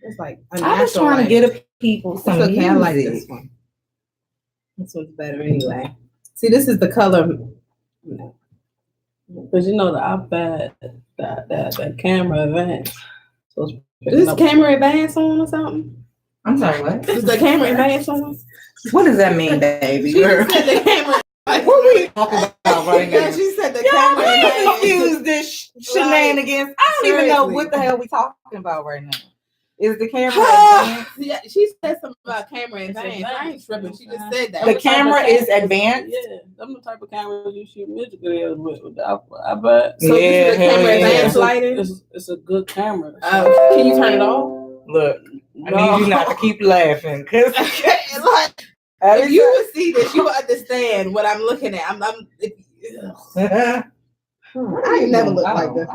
It's like I was trying to get people some music. Okay, I like this one. This one's better anyway. See, this is the color. Because you know the iPad, that camera advance. So is this camera advance on or something? I'm sorry, what? Is the camera advance on? What does that mean, baby? She said the camera. What are we talking about right now? She said the camera advance. Confuse this shenanigans. I don't even know what the hell we talking about right now. Is the camera advanced? Yeah, she said something about camera advance. I ain't tripping. She just said that. The camera is advanced? Yeah, them the type of cameras you shoot music videos with the iPad. So this is the camera advanced lighting? It's a good camera. Can you turn it off? Look, I need you not to keep laughing. Cause if you would see this, you would understand what I'm looking at. I ain't never looked like this.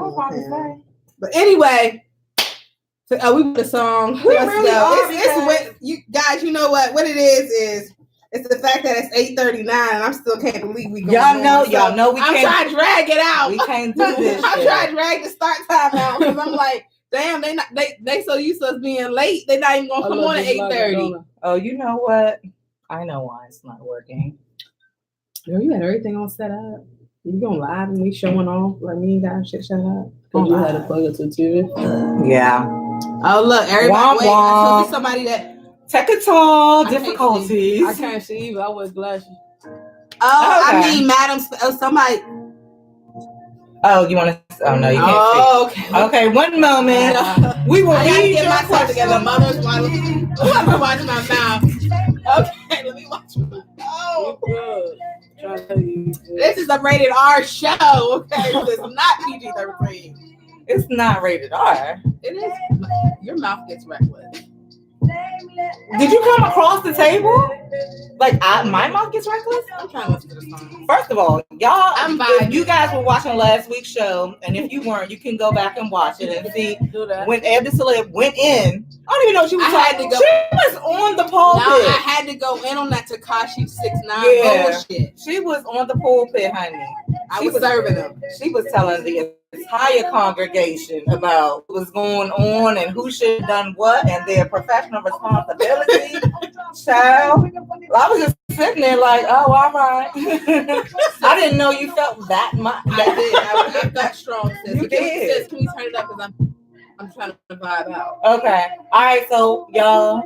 But anyway. So, we put a song. Let's really go. It's what you guys. You know what? What it is it's the fact that it's 8:39 and I'm still can't believe we. Y'all know we can't. I'm trying to drag it out. We can't do this. I'm trying to drag the start time out because I'm like, damn, they so used to us being late. They not even gonna come on at 8:30. Oh, you know what? I know why it's not working. Girl, you had everything all set up. You going live and we showing off like me and got shit shut up. You had to plug it to TV. Yeah. Oh look, everybody. Wait, somebody that technical difficulties. I can't see you. I wear glasses. Oh, okay. I mean, Madam. Somebody. Oh, you want to? Oh no, you can't. See. Okay. One moment. We will read your myself together. Mother's watching. I'm watching my mouth. Okay, let me watch my mouth. Oh. This is a rated R show. Okay, it's not PG-13. It's not rated R. It is. Your mouth gets reckless. Did you come across the table? Like my mouth gets reckless? I'm trying to listen to the song. First of all, y'all, if you guys were watching last week's show, and if you weren't, you can go back and watch it and see when Eb Deceleb went in. I don't even know she was talking. She was on the pulpit. No, I had to go in on that Tekashi 6ix9ine bullshit. She was on the pulpit, honey. I was serving them. She was telling the entire congregation about what was going on and who should have done what and their professional responsibility. Child, I was just sitting there like, oh, all right. I didn't know you felt that much. I did. I got strong. Sis. You did. Can we turn it up? Because I'm trying to vibe out. Okay. All right. So y'all,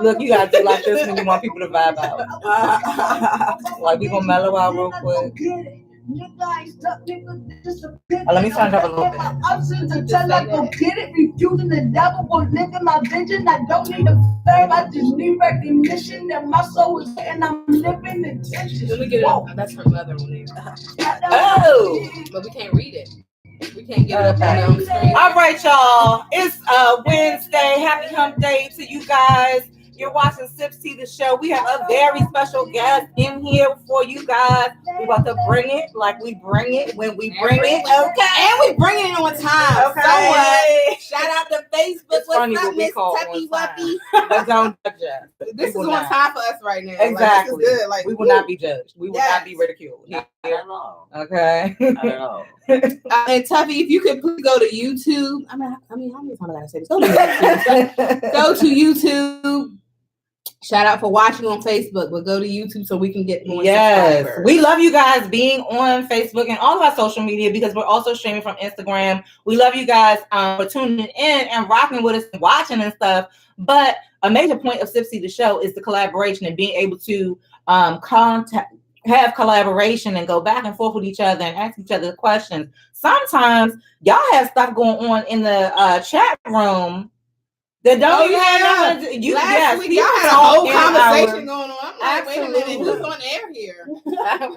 look, you gotta do like this when you want people to vibe out. Like we gonna mellow out real quick. Let me turn it up a little bit. Refusing the devil won't live in my vision. I don't need a fame, I just need recognition that my soul is and I'm living in tension. Let me get it. That's her mother on there. Oh, but we can't read it. We can't get it up on the screen. All right, y'all. It's Wednesday. Happy hump day to you guys. You're watching Sips Tea the show. We have a very special guest in here for you guys. We're about to bring it like we bring it when we bring it. Okay. And we bring it on time. Okay. So shout out to Facebook. What's up, Miss Tuppy Wuppy? But don't judge us. This is on time for us right now. Exactly. Like, this is good. Like, we will not be judged. We will not be ridiculed. Okay. I don't know. And Tuffy, if you could please go to YouTube. I mean, how many times I gotta say this? Go to YouTube. Go to YouTube. Shout out for watching on Facebook, but go to YouTube so we can get more subscribers. We love you guys being on Facebook and all of our social media because we're also streaming from Instagram. We love you guys for tuning in and rocking with us and watching and stuff. But a major point of Sips Tea the show is the collaboration and being able to have collaboration and go back and forth with each other and ask each other questions. Sometimes y'all have stuff going on in the chat room that don't even have nothing to Last week, y'all had a whole conversation going on. I'm like, wait a minute, who's on air here?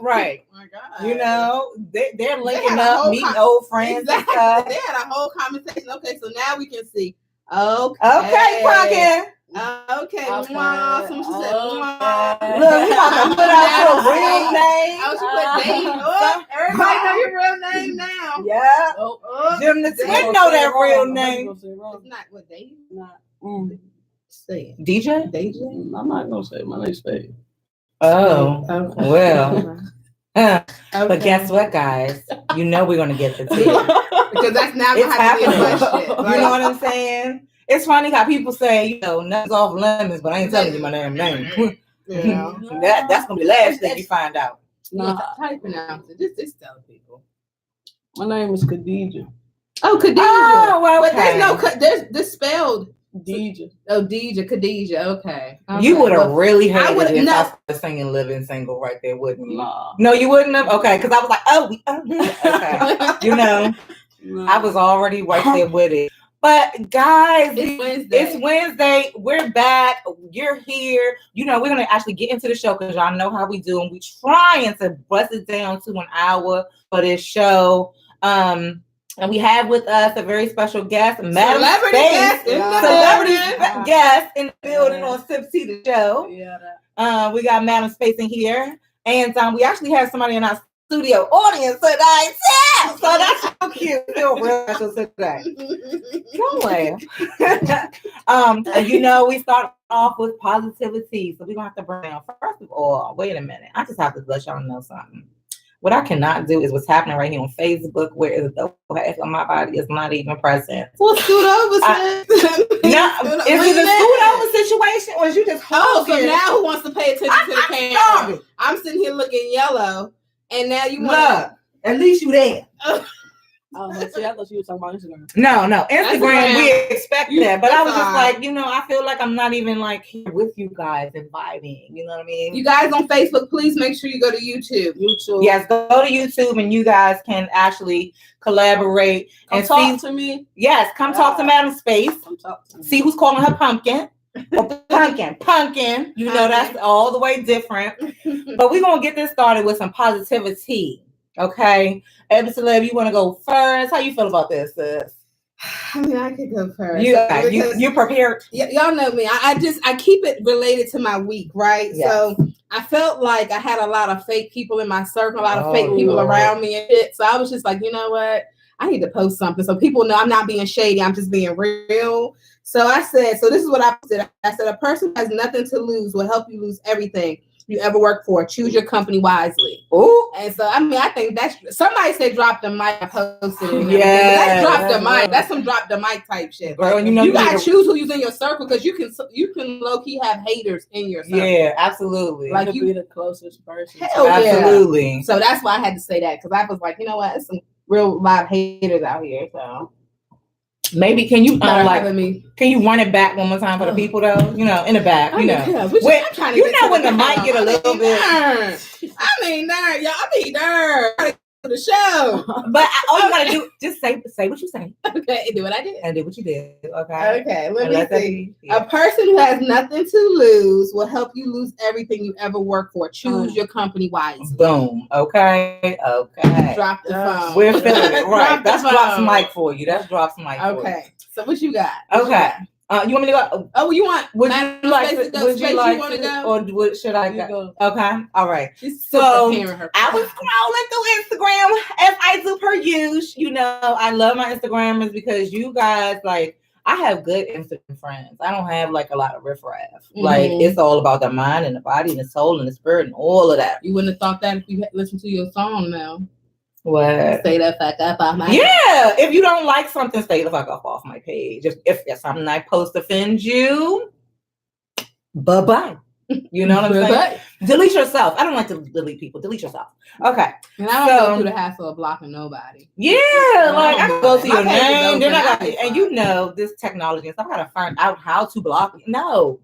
Right. Oh my God. You know, they're linking up, meeting old friends and stuff. They had a whole conversation. Okay, so now we can see. Okay, Crockett. Okay. Look, we Wow. about to put out your real name. Oh, she put Dave. Everybody know your real name now. Yeah. GemDTwin know that real name. It's not what Dave. Not. Say it. DJ? I'm not gonna say it. My name's Dave. Oh, okay. Well. But guess what, guys? You know we're gonna get the tea because that's now it's happening. question. You know what I'm saying? It's funny how people say, you know, nuts off lemons, but I ain't telling you my damn name. Yeah. That's gonna be the last thing you find out. No, how you pronounce it? Just tell people. My name is Khadija. Oh, Khadija. Oh, well, But there's no, there's this spelled. Deja. Oh, Khadija. Okay. You would have really hated I would've- if no. I was singing Living Single right there, wouldn't you? Nah. No, you wouldn't have? Okay, because I was like, okay. You know, I was already right there with it. But guys, it's Wednesday. We're back. You're here. You know, we're going to actually get into the show because y'all know how we do. And we're trying to bust it down to an hour for this show. And we have with us a very special guest, MadameSpace. Celebrity guest in the building on SipTEA the show. Yeah. We got MadameSpace in here. And we actually have somebody in our studio audience tonight. Yeah! So that's so cute. Feel real special today. Don't laugh. And you know, we start off with positivity. So we're gonna have to bring down. First of all, wait a minute. I just have to let y'all know something. What I cannot do is what's happening right here on Facebook, where the half of my body is not even present. Well, scoot over, sis. Is it a scoot over situation, or is you just so now who wants to pay attention to the camera? I'm sitting here looking yellow, and now you want to. At least you there. Oh, see, I thought you were talking about Instagram. No, Instagram, we expect that. But I was just fine. like, you know, I feel like I'm not even like here with you guys and vibing. You know what I mean? You guys on Facebook, please make sure you go to YouTube. Yes, go to YouTube and you guys can actually collaborate and talk to me. Yes, come talk to MadameSpace. Come talk to me. See who's calling her pumpkin. Pumpkin. You know, that's all the way different. But we're going to get this started with some positivity. Okay, Eb Deceleb, you want to go first? How you feel about this, sis? I mean, I could go first. You prepared? Y'all know me. I keep it related to my week, right? Yes. So I felt like I had a lot of fake people in my circle, a lot of fake people around me and shit. So I was just like, you know what? I need to post something so people know I'm not being shady. I'm just being real. So I said, so this is what I said. I said, a person who has nothing to lose will help you lose everything you ever work for. Choose your company wisely. Oh, and so I mean, I think that's somebody said drop the mic. I posted it. Yeah, that's drop the mic. That's some drop the mic type shit. Girl, you know you gotta choose who you's in your circle because you can low key have haters in your circle. Yeah, absolutely. Like you be the closest person. Hell absolutely. Yeah. So that's why I had to say that because I was like, you know what, there's some real live haters out here. So. Maybe can you can you run it back one more time for the people though? You know, in the back, you know. When the mic get a little bit. I mean, nerd, y'all. I mean, nerd. The show, but all you gotta do just say what you say. Okay, do what I did. I did what you did. Okay. Let me see. A person who has nothing to lose will help you lose everything you ever worked for. Choose your company wisely. Boom. Okay. Drop the phone. We're feeling it. Right. That's drops mic for you. That's drops mic for you. Okay. So what you got? Okay. You want me to go? Oh, you want? Would you like to go? Or should I go? Okay. All right. So I was scrolling through Instagram as I do per usual. You know, I love my Instagrammers because you guys I have good Instagram friends. I don't have a lot of riffraff. Mm-hmm. It's all about the mind and the body and the soul and the spirit and all of that. You wouldn't have thought that if you had listened to your song now. What? Stay the fuck up off my page. If you don't like something, stay the fuck up off my page. If something I post offends you, bye-bye. You know what I'm saying? Delete yourself. I don't like to delete people. Delete yourself. Okay. And I don't go through the hassle of blocking nobody. Yeah, I can go to your name. Then I got, and you know this technology and stuff. I gotta find out how to block. No.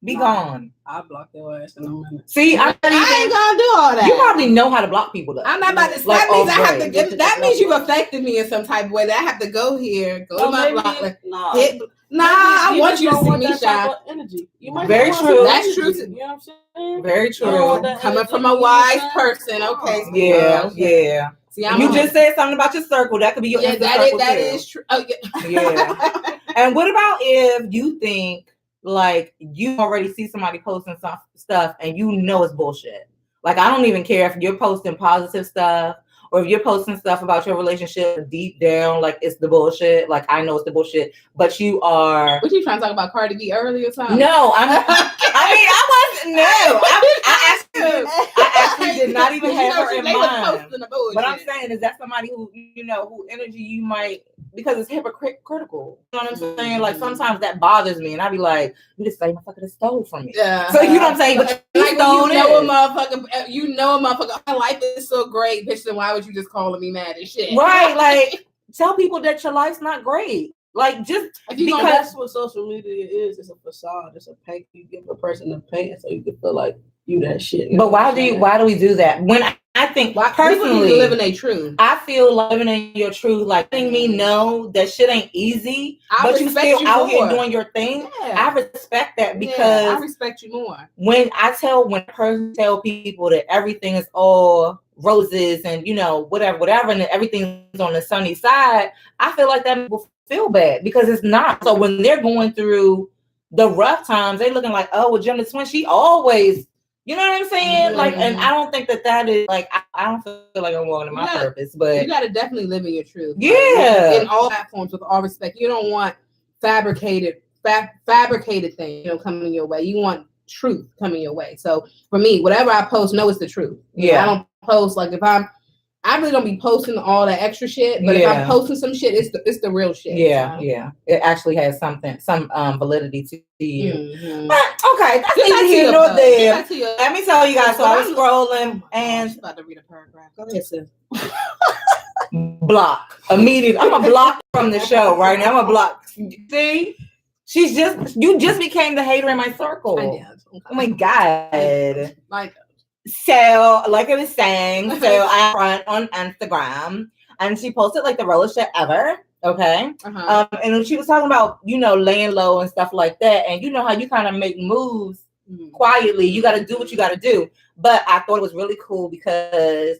Be gone. I'll block your ass in a minute. See, I ain't gonna do all that. You probably know how to block people though. I'm not about to. That means you've affected me in some type of way. That I have to go here, go to my block. I want you to see me shine. Very true. That's true. You know what I'm saying? Very true. Coming from a wise person. Okay. Yeah. See, you just said something about your circle. That could be your circle. That is true. Oh, yeah. And what about if you think you already see somebody posting some stuff and you know it's bullshit? I don't even care if you're posting positive stuff or if you're posting stuff about your relationship deep down, like it's the bullshit. Like I know it's the bullshit, but you are. What you trying to talk about Cardi B earlier or something? No, I wasn't. No, I actually did not even have her in mind. What I'm saying is that somebody who who energy you might, because it's hypocritical. You know what I'm saying? Like sometimes that bothers me, and I be like, you just say motherfucker stole from me. Yeah. So you know what I'm saying? But like when you know a motherfucker, my life is so great, bitch. Then why would you just calling me mad and shit? Right? Like tell people that your life's not great. Like just because that's what social media is. It's a facade. It's a paint. You give a person a paint so you can feel like you that shit. But why do we do that? When I think personally, living a truth. I feel living in your truth, like letting me know that shit ain't easy, but you still out here doing your thing. Yeah. I respect that because I respect you more. When a person tell people that everything is all roses and whatever, and everything's on the sunny side, I feel like that will feel bad because it's not. So when they're going through the rough times, they looking like, oh, well, GemDTwin, she always. You know what I'm saying? Mm-hmm. Like, and I don't think that is like, I don't feel like I'm walking in my purpose, but you got to definitely live in your truth. Yeah. Like, in all platforms, with all respect, you don't want fabricated things, coming your way. You want truth coming your way. So for me, whatever I post, know it's the truth. I don't post like I really don't be posting all that extra shit, but if I'm posting some shit, it's the real shit. Yeah, so. Yeah. It actually has some validity to you. Mm-hmm. But okay, that's neither here nor there. Let me tell you guys. So I was scrolling and I'm about to read a paragraph. Go ahead, sis. Block immediately. I'm a block from the show right now. I'm a block. See, you just became the hater in my circle. I know. Oh my god. Like. So, like I was saying, I front on Instagram, and she posted like the realest shit ever. Okay, and she was talking about laying low and stuff like that, and you know how you kind of make moves quietly. You got to do what you got to do. But I thought it was really cool because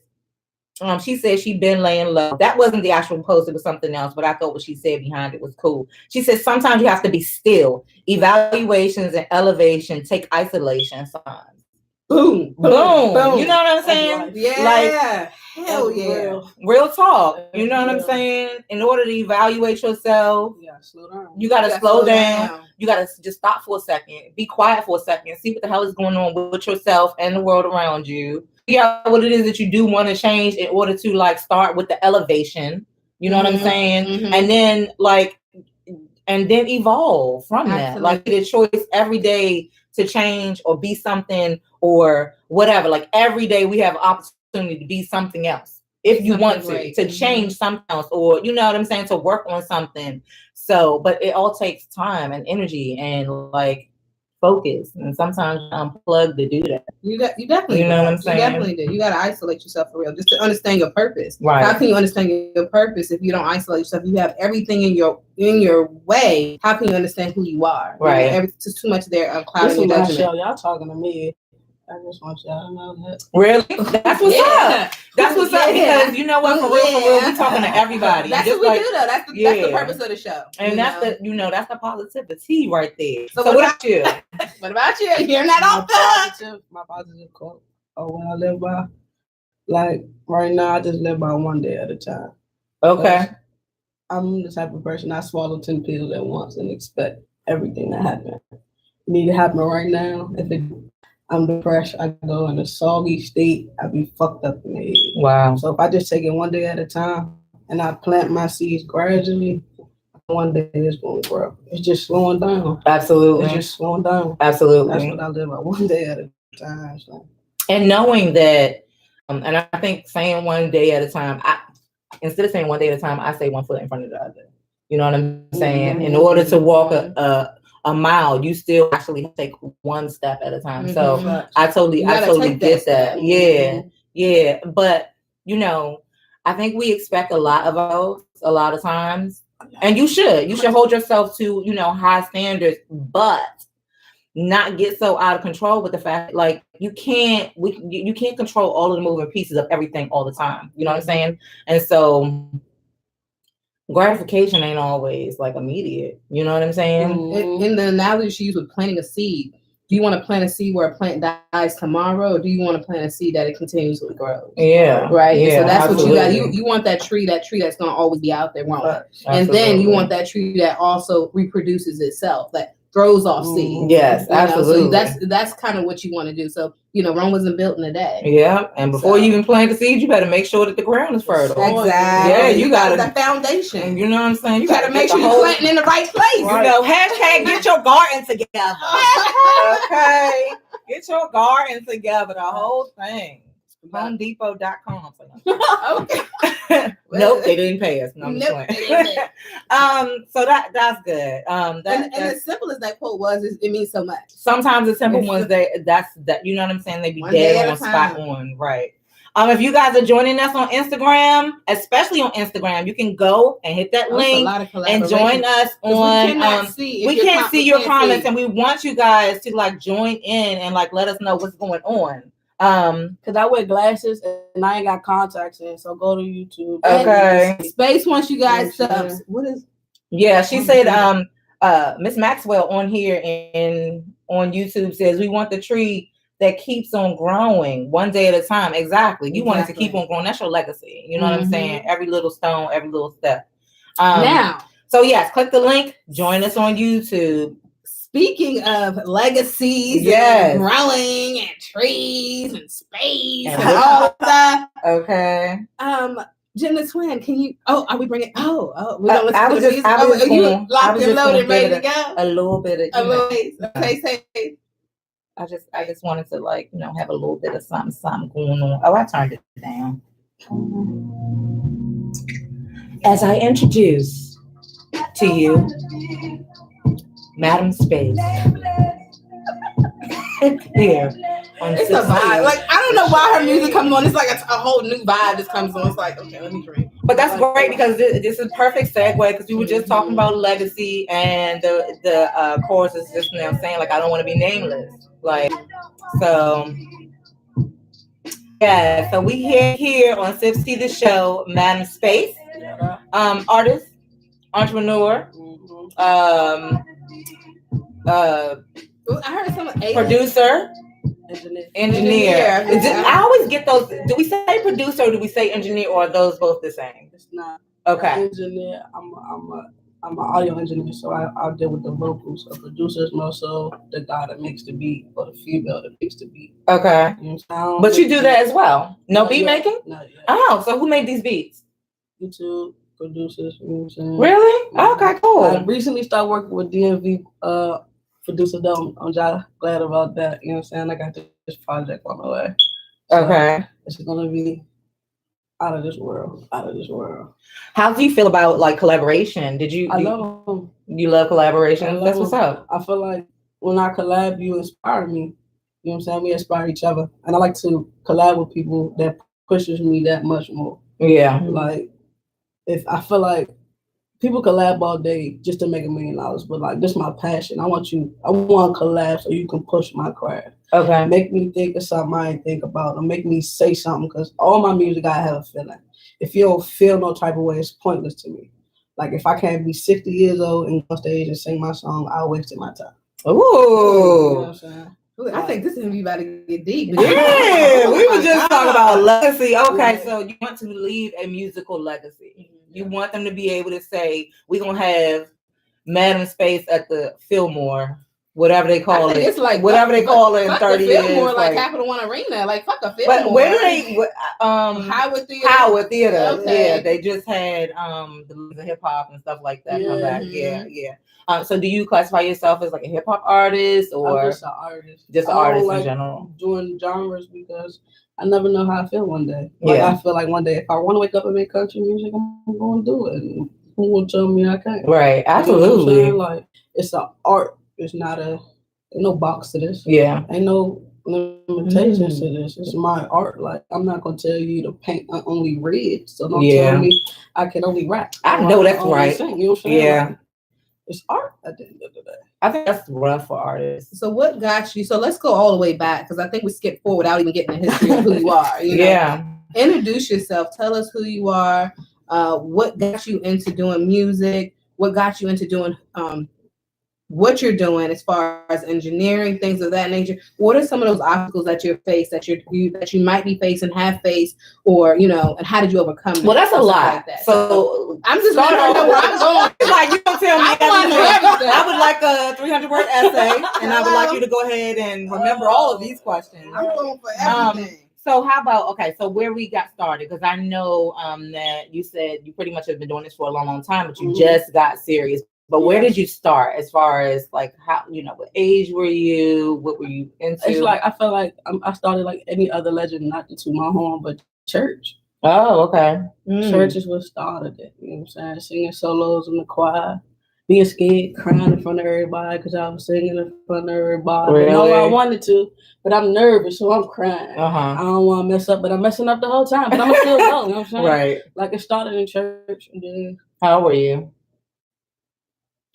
she said she'd been laying low. That wasn't the actual post; it was something else. But I thought what she said behind it was cool. She said sometimes you have to be still. Evaluations and elevation take isolation signs. Boom, boom, boom. You know what I'm saying? Yeah. Like, hell yeah. Real talk. You know what I'm saying? In order to evaluate yourself, you gotta slow down. You gotta just stop for a second. Be quiet for a second. See what the hell is going on with yourself and the world around you. Figure out what it is that you do want to change in order to like start with the elevation. You know what I'm saying? Mm-hmm. And then evolve from that. Like the choice every day to change or be something or whatever. Like every day we have opportunity to be something else if you want to change something else, or you know what I'm saying, to work on something. So, but it all takes time and energy and like focus, and sometimes unplug to do that. You definitely, you know what I'm saying? You definitely do. You got to isolate yourself for real, just to understand your purpose. Right? How can you understand your purpose if you don't isolate yourself? You have everything in your way. How can you understand who you are? Right. Just too much there clouding your judgment. Y'all talking to me. I just want y'all to know that. Really? That's what's up. That's what's up, because you know what, for real, we talking to everybody. That's what we do though. That's the purpose of the show. And that's the positivity right there. So what about you? What about you? You're not on my positive quote. Or when I live by, like right now, I just live by one day at a time. Okay. I'm the type of person, I swallow 10 pills at once and expect everything to happen. It need to happen right now. I'm depressed, I go in a soggy state, I be fucked up in the head. Wow. So if I just take it one day at a time and I plant my seeds gradually, one day it's going to grow. It's just slowing down. Absolutely. It's just slowing down. Absolutely. That's what I live by, one day at a time. So. And knowing that, and I think saying one day at a time, instead of saying one day at a time, I say one foot in front of the other. You know what I'm saying? Mm-hmm. In order to walk a mile, you still actually take one step at a time. Mm-hmm. So I totally get that. Yeah. Mm-hmm. Yeah. But I think we expect a lot of those a lot of times. And you should hold yourself to, high standards, but not get so out of control with the fact, like you can't control all of the moving pieces of everything all the time. You know what I'm saying? And so gratification ain't always like immediate. You know what I'm saying? In the analogy she used with planting a seed, do you want to plant a seed where a plant dies tomorrow, or do you want to plant a seed that it continuously grows? Yeah. Right. Yeah, And so that's absolutely. what you got. You want that tree that's going to always be out there growing. And then you want that tree that also reproduces itself, that throws off seeds. Yes, absolutely. So that's kind of what you want to do. So, Rome wasn't built in a day. Yeah. And before you even plant the seed, you better make sure that the ground is fertile. Exactly. Yeah, you got the foundation. You know what I'm saying? You got to make sure you're planting in the right place. Hashtag get your garden together. Okay. Get your garden together, the whole thing. HomeDepot.com. Okay. Nope, they didn't pay us. No, I'm just playing. So that's good. And as simple as that quote was, it means so much. Sometimes the simple ones, that you know what I'm saying, they be dead on spot on, right? If you guys are joining us on Instagram, especially on Instagram, you can go and hit that link and join us on. We can't see your comments, and we want you guys to like join in and like let us know what's going on. Because I wear glasses and I ain't got contacts in, so go to YouTube. Okay. Space wants you guys to. What is? Yeah, she said. Miss Maxwell on here on YouTube says we want the tree that keeps on growing one day at a time. Exactly. You want it to keep on growing. That's your legacy. You know what I'm saying? Every little stone, every little step. So yes, click the link. Join us on YouTube. Speaking of legacies, and growing and trees and space and all of that. Okay. GemDTwin, can you? Oh, are we bringing? We don't listen to the music. You locked and loaded, ready to go. A little bit of say. I just wanted to have a little bit of something going on. Oh, I turned it down. As I introduce to you, MadameSpace. Here. It's a vibe. Like, I don't know why her music comes on. It's like a whole new vibe just comes on. It's like, okay, let me drink. But that's great because this is perfect segue because we were just talking about legacy, and the chorus is just now saying like I don't want to be nameless. Like, so yeah. So we here on PositiviTEA the show, MadameSpace, artist, entrepreneur, I heard someone producer. Engineer. I always get those. Do we say producer or do we say engineer, or are those both the same? It's not. Okay. Engineer. I'm an audio engineer, so I deal with the vocals. So producers more so the guy that makes the beat or the female that makes the beat. Okay. But you do that as well. No beat making? Not yet. Oh, so who made these beats? YouTube producers. You know what I'm saying? Really? Okay, cool. I recently started working with DMV producer though. I'm just glad about that. You know what I'm saying? I got this project on the way. So okay. It's gonna be out of this world. How do you feel about like collaboration? I love them. You love collaboration? That's what's up. I feel like when I collab, you inspire me. You know what I'm saying? We inspire each other. And I like to collab with people that pushes me that much more. Yeah. Like if I feel like people collab all day just to make $1 million, but like this is my passion. I want to collab so you can push my craft. Okay. Make me think of something I ain't think about, or make me say something, because all my music I have a feeling. If you don't feel no type of way, it's pointless to me. Like if I can't be 60 years old and go on stage and sing my song, I wasted my time. Ooh. You know what I'm saying? I think this is gonna be about to get deep. Yeah, we were just talking about legacy. Okay, so you want to leave a musical legacy. You want them to be able to say, we're going to have MadameSpace at the Fillmore, whatever they call it. It's like, whatever they call it in 30 years. Fillmore, like Capital One Arena. Like, fuck a Fillmore. But where do they, Howard Theater. Howard Theater. Okay. Yeah, they just had the hip hop and stuff like that come back. Yeah. So do you classify yourself as like a hip hop artist, or I'm just an artist? Just an artist in general? Doing genres because I never know how I feel one day. Like I feel like one day if I want to wake up and make country music, I'm going to do it. And who will tell me I can't? Right, absolutely. You know like it's an art. It's not ain't no box to this. Yeah. Ain't no limitations to this. It's my art. Like I'm not gonna tell you to paint only red. So don't tell me I can only rap. I know that's right. Sing, you know what I'm saying? Yeah. Like, it's art at the end of the day. I think that's rough for artists. So what got you? So let's go all the way back, because I think we skipped forward without even getting the history of who you are. You know? Yeah. Introduce yourself. Tell us who you are. What got you into doing music? What got you into doing what you're doing as far as engineering, things of that nature, what are some of those obstacles that you're faced, that you might be facing, have faced, or and how did you overcome them? Well, that's a lot. Like that. So I'm just want to know where I'm going. Like, you don't tell me everything. I would like a 300-word essay, and I would like you to go ahead and remember all of these questions. I'm going for everything. So how about, so where we got started, because I know that you said you pretty much have been doing this for a long, long time, but you just got serious. But where did you start as far as like how, what age were you? What were you into? It's like, I feel like I started like any other legend, not to toot my horn, but church. Oh, okay. Church is what started it. You know what I'm saying? Singing solos in the choir. Being scared, crying in front of everybody because I was singing in front of everybody. Really? I know I wanted to, but I'm nervous, so I'm crying. I don't want to mess up, but I'm messing up the whole time. But I'm still going, you know what I'm saying? Right. Like, it started in church. And then, how old were you?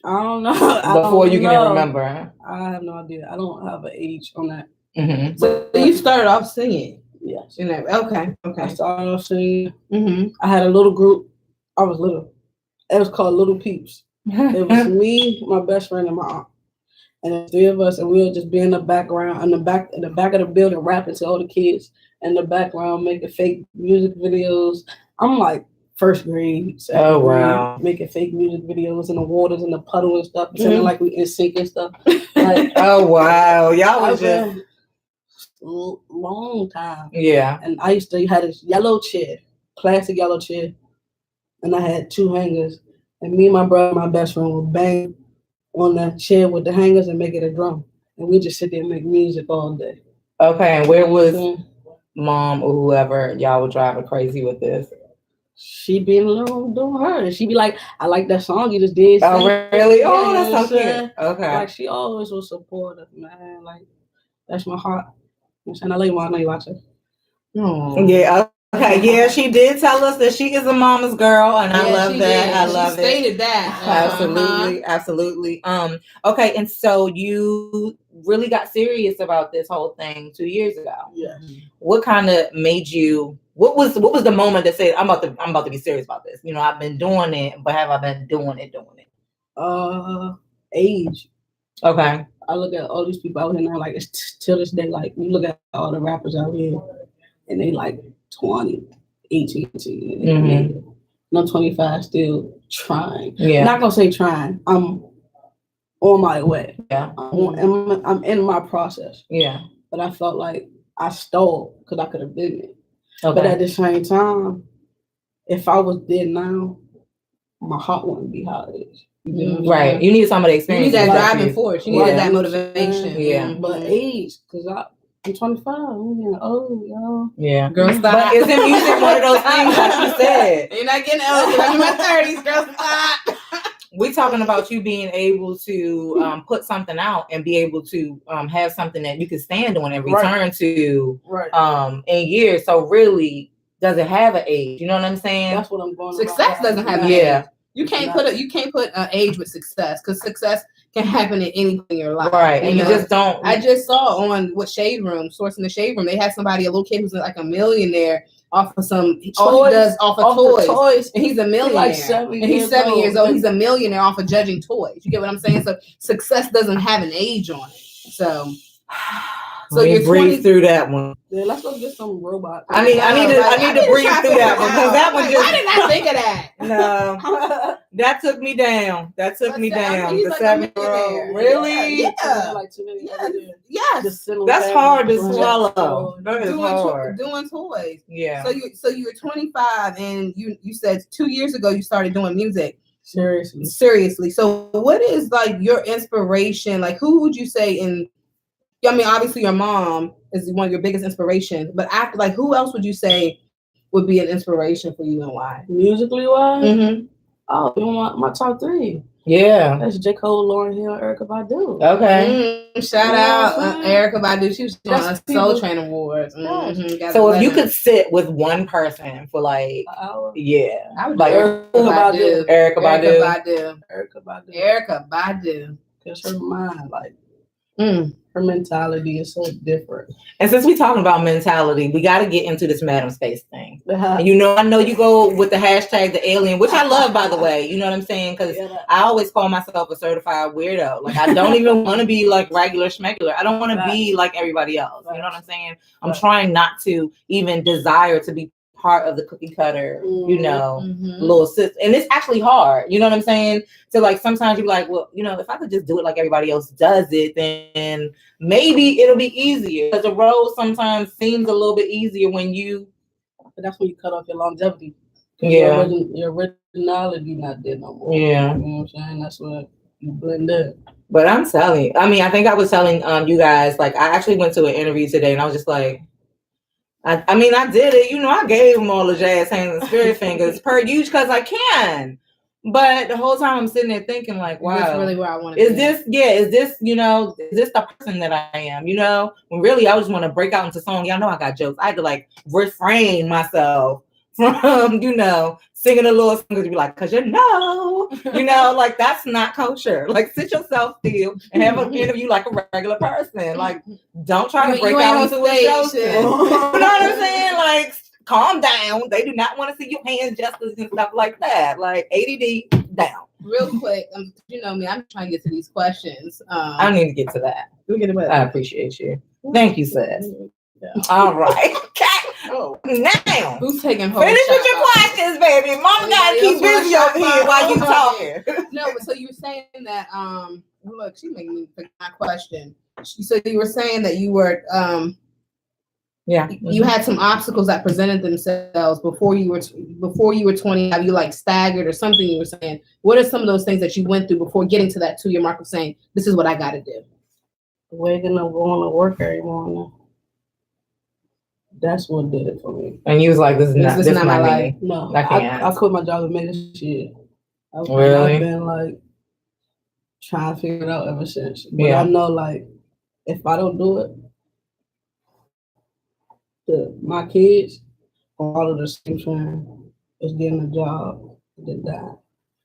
I don't know. Before you can even remember, huh? I have no idea. I don't have an age on that. Mm-hmm. So you started off singing? Yes. Okay. I started off singing. Mm-hmm. I had a little group. I was little. It was called Little Peeps. It was me, my best friend, and my aunt, and the three of us, and we would just be in the background, in the back of the building, rapping to all the kids in the background, making fake music videos. I'm like first grade, second grade, making fake music videos in the waters and the puddle and stuff, pretending like we in sync and stuff. Like, oh wow, y'all was just long time. Yeah. And I used to have this yellow chair, plastic yellow chair, and I had two hangers. And me and my brother, my best friend, would bang on the chair with the hangers and make it a drum. And we just sit there and make music all day. Okay, and where was mom or whoever y'all were driving crazy with this? She be in the living room doing her. She be like, I like that song you just did. Oh, really? Oh, that's so cute. Okay. Like, she always was supportive, man. Like, that's my heart. You know what I'm saying? I love you, Mom. I know you watching. Oh. Yeah. Okay, yeah, she did tell us that she is a mama's girl, and I love that. Did. I love she stated that. Absolutely. Okay, and so you really got serious about this whole thing 2 years ago. Yeah. What kind of made you? What was the moment that said, I'm about to be serious about this? I've been doing it, but have I been doing it? Age. Okay. I look at all these people out here now, like, it's till this day, like, you look at all the rappers out here, and they like 20, 18. Mm-hmm. I'm 25, still trying. Yeah. I'm not gonna say trying. I'm on my way. Yeah. I'm in my process. Yeah. But I felt like I stalled because I could have been it. Okay. But at the same time, if I was there now, my heart wouldn't be how it is. Right. You need some of the experience. You need that driving force. You need that motivation. Yeah. But age, because I'm 25. I'm getting old, y'all. Yeah. Girl, stop. But isn't music one of those things like you said? You're not getting old. I'm in my 30s, girl, stop. We're talking about you being able to put something out and be able to have something that you can stand on and return to in years. So really, does it have an age? You know what I'm saying? That's what I'm going. Success doesn't have an age. You can't put an age with success, because success can happen in anything in your life. Right. And you just don't. I just saw on Shade Room, Sourcing the Shade Room, they had somebody, a little kid who's like a millionaire off of some all he does off of toys. And he's a millionaire. He's 7 years old. He's a millionaire off of judging toys. You get what I'm saying? So success doesn't have an age on it. So you breathe through that one. Yeah, let's go get some robots. I need to breathe through that one, because that one just. Why didn't I think of that? No, that took me down. The 7-year-old. Really? Yeah. Yes. That's hard to swallow. That is hard. Doing toys. Yeah. So you were 25, and you said 2 years ago you started doing music. Seriously. So what is like your inspiration? Like, who would you say obviously your mom is one of your biggest inspirations, but after, like, who else would you say would be an inspiration for you and why? Musically wise? Mm-hmm. Oh, my top 3. Yeah. That's J. Cole, Lauryn Hill, Erykah Badu. Okay. Shout out Erykah Badu. She was doing a Soul Train Awards. Mm-hmm. So if you could sit with one person for like an hour, I would like Erykah Badu. Erykah Badu. Because her mind, like, Her mentality is so different. And since we're talking about mentality, we got to get into this MadameSpace thing. And I know you go with the hashtag the alien, which I love, by the way. You know what I'm saying? Because I always call myself a certified weirdo. Like, I don't even want to be like regular schmegular. I don't want to be like everybody else. You know what I'm saying? I'm trying not to even desire to be part of the cookie cutter, little sis. And it's actually hard. You know what I'm saying? So like sometimes you're like, well, if I could just do it like everybody else does it, then maybe it'll be easier. Because the road sometimes seems a little bit easier when but that's when you cut off your longevity. Yeah. Your originality not there no more. Yeah. You know what I'm saying? That's what you blend in. But I'm telling you, I think I was telling you guys, like, I actually went to an interview today and I was just like, I did it. I gave them all the jazz hands and spirit fingers per usual because I can. But the whole time I'm sitting there thinking, like, wow, is this really where I want to be? Is this the person that I am? When really I just want to break out into song. Y'all know I got jokes. I had to like refrain myself from, singing a little song to be like, cause like that's not kosher. Like sit yourself still and have an interview like a regular person. Like don't try to break out into a show. You know what I'm saying? Like calm down. They do not want to see your hand gestures and stuff like that. Like ADD down. Real quick, you know me, I'm trying to get to these questions. I need to get to that. We'll get to that. I appreciate you. Thank you, sis. Yeah. All right. Now, who's taking hold? Finish with your questions, baby. Mama gotta keep busy over here while you talking. No, but so you were saying that look, she made me pick my question. So you were saying that you were you had some obstacles that presented themselves before you were 20. Have you like staggered or something? You were saying, what are some of those things that you went through before getting to that 2-year mark of saying, this is what I got to do? Waking up, going to work every morning. That's what did it for me. And you was like, this is not my life. No, I quit my job and made this shit. Really? I've been like trying to figure it out ever since. But I know like if I don't do it, my kids all of the same time is getting a job and then die.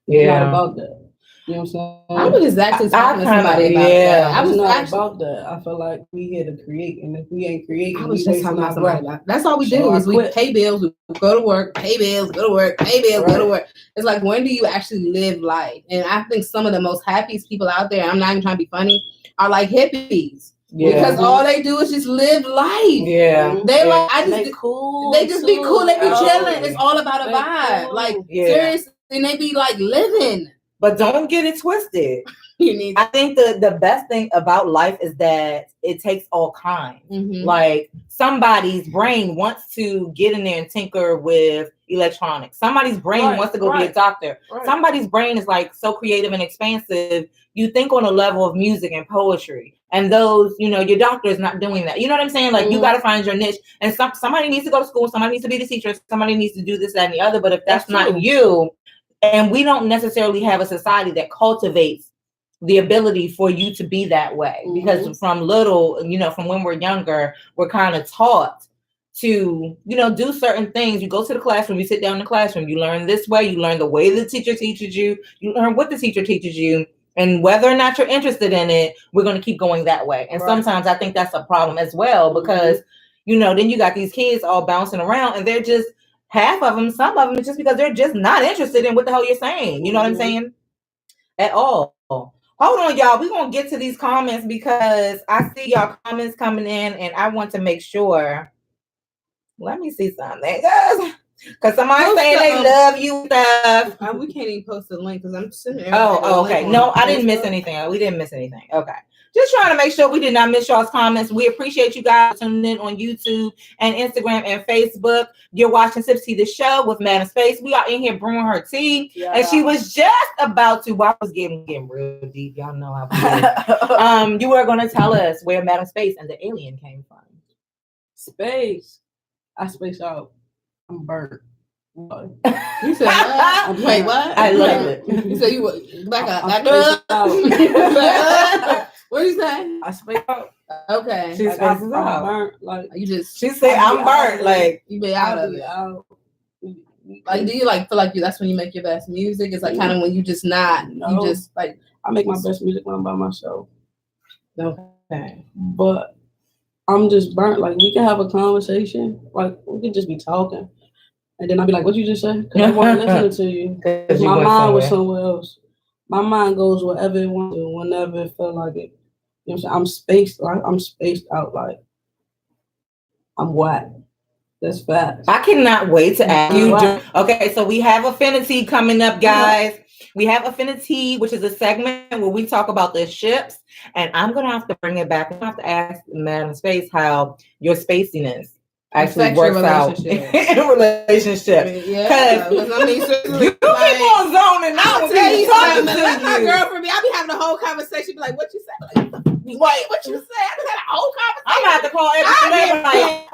It's not about that. You know what I'm saying? I was just actually talking to somebody about that. I was not about that. I feel like we here to create, and if we ain't creating, I was just talking about somebody about that. That's all we do is we pay bills, we go to work, pay bills, go to work, pay bills, go to work. It's like, when do you actually live life? And I think some of the most happiest people out there, I'm not even trying to be funny, are like hippies. Yeah. Because all they do is just live life. Yeah. They like they just be cool, they be chilling. It's all about a vibe. Cool. Like seriously, and they be like living. But don't get it twisted. I think the best thing about life is that it takes all kinds. Mm-hmm. Like somebody's brain wants to get in there and tinker with electronics. Somebody's brain wants to go be a doctor. Right. Somebody's brain is like so creative and expansive. You think on a level of music and poetry. And those, your doctor is not doing that. You know what I'm saying? Like you got to find your niche. And somebody needs to go to school. Somebody needs to be the teacher. Somebody needs to do this, that, and the other. But if that's not you, and we don't necessarily have a society that cultivates the ability for you to be that way. Mm-hmm. Because from little, from when we're younger, we're kind of taught to, do certain things. You go to the classroom, you sit down in the classroom, you learn this way, you learn the way the teacher teaches you, you learn what the teacher teaches you. And whether or not you're interested in it, we're going to keep going that way. And sometimes I think that's a problem as well, because, then you got these kids all bouncing around and they're just, half of them, some of them, it's just because they're just not interested in what the hell you're saying. You know what I'm saying? At all. Hold on, y'all. We're going to get to these comments because I see y'all comments coming in and I want to make sure. Let me see something. Because somebody saying they love you stuff. We can't even post the link because I'm sitting there. Oh, okay. No, I didn't miss anything. We didn't miss anything. Okay. Just trying to make sure we did not miss y'all's comments. We appreciate you guys tuning in on YouTube and Instagram and Facebook. You're watching SipsTEA the show with MadameSpace. We are in here brewing her tea. Yeah. And she was just about to, I was getting real deep. Y'all know how you were going to tell us where MadameSpace and the alien came from. Space. I space out. I'm burnt. You said what? Wait, what? I love it. You said you were back up. What did you say? I space out. Okay. She spaces out. Burnt, like you just. She said I'm burnt. Like you be out of it. Like, do you like feel like that's when you make your best music? It's like kind of when you just not. No. You just like. I make my best music when I'm by myself. No. Okay. But I'm just burnt. Like, we can have a conversation. Like, we could just be talking. And then I'll be like, what you just said? Because I wasn't listening to you. Because my mind was somewhere else. My mind goes wherever it wants to, whenever it felt like it. You know what I'm saying? I'm spaced out. Like, I'm whack. That's facts. I cannot wait to ask you. Okay, so we have Affinity coming up, guys. We have Affinity, which is a segment where we talk about the ships, and I'm gonna have to bring it back. I'm gonna have to ask MadameSpace how your spaciness actually works out in relationships. Yeah, because I mean, you keep on zoning out. I'll tell you something. That's my girl for me. I'll be having a whole conversation, be like, "What you say? Like, what you say?" I just had a whole conversation. I'm gonna have to call every like.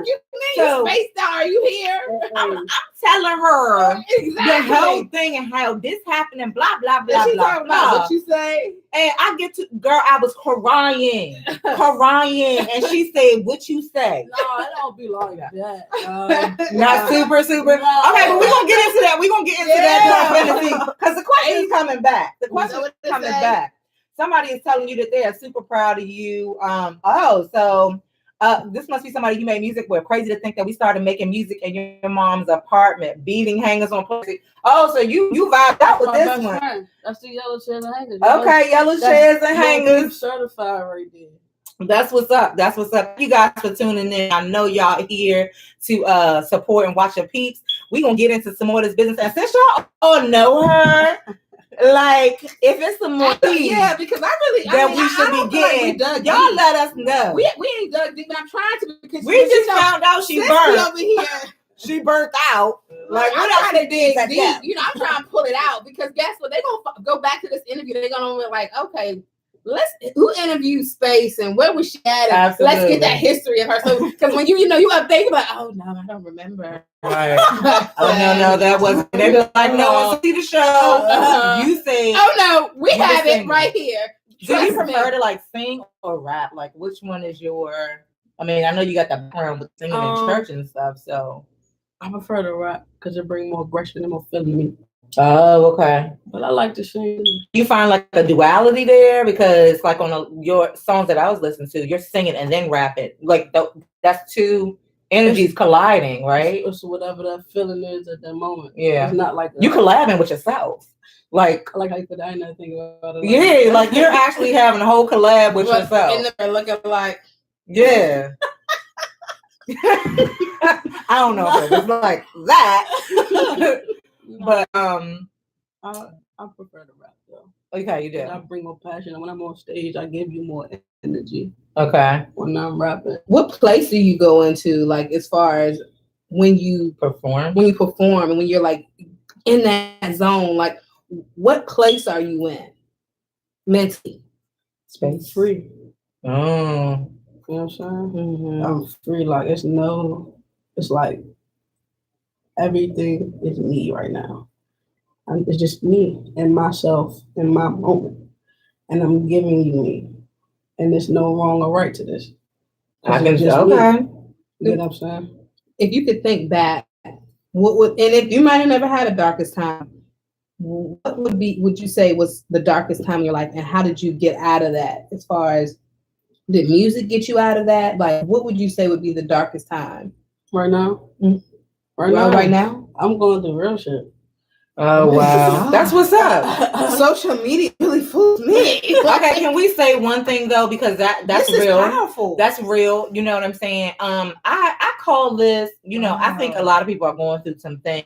You spaced out? Are you here? I'm telling her exactly the whole thing and how this happened and blah blah blah she blah blah. What you say? And I get to girl, I was crying, and she said, "What you say?" No, it don't be like that. Not super. No. Okay, but we're gonna get into that. We're gonna get into that because the question is coming back. The question is coming back. Somebody is telling you that they are super proud of you. This must be somebody you made music with. Crazy to think that we started making music in your mom's apartment, beating hangers on plastic. Oh, so you vibed out with this one. Friend. That's the yellow chairs and hangers. Okay, yellow chairs and hangers. Certified right there. That's what's up. That's what's up. You guys for tuning in. I know y'all here to support and watch your peeps. We gonna get into some more of this business. And since y'all all know her, like if it's some more tea, because we should be getting. Like y'all let us know. We ain't dug deep, but I'm trying to because we just found out she burnt over here. She burnt out. Like what else to dig deep? You know, I'm trying to pull it out because guess what? They gonna go back to this interview. They're gonna be like, okay, who interviewed Space and where was she at? Absolutely. Let's get that history of her. So because when you up there, you're like, oh no, I don't remember. Right. No, that wasn't. They were like, no one see the show. You say, oh no, we have it right here. Do you prefer to like sing or rap? Like, which one is your? I mean, I know you got that background with singing in church and stuff, so I prefer to rap because it brings more aggression and more feeling to me. Oh, okay. But I like to sing. You find like a duality there because, like, on your songs that I was listening to, you're singing and then rapping. Like that's two energies colliding, right? It's whatever that feeling is at that moment. Yeah, it's not like you collabing with yourself. Like how you said, I ain't never think about it. Yeah, like you're actually having a whole collab with yourself. And they're looking like, yeah. I don't know if it was like that, but I prefer to rap though. Okay, you do. I bring more passion, and when I'm on stage, I give you more energy. Okay. When I'm rapping, what place do you go into, like as far as when you perform, and when you're like in that zone, like what place are you in mentally? Space free. Oh. You know what I'm saying? Mm-hmm. I'm free. Like it's like everything is me right now. It's just me and myself in my moment, and I'm giving you me, and there's no wrong or right to this. I can just okay. You know what I'm saying? If you could think back, what would, and if you might have never had a darkest time, what would you say was the darkest time in your life, and how did you get out of that? As far as did music get you out of that? Like, what would you say would be the darkest time? Right now? Mm-hmm. Right now? I'm going through real shit. Oh, wow. That's what's up. Social media really fools me. Okay, can we say one thing, though? Because that's this real. Is powerful. That's real. You know what I'm saying? I call this, I think a lot of people are going through some things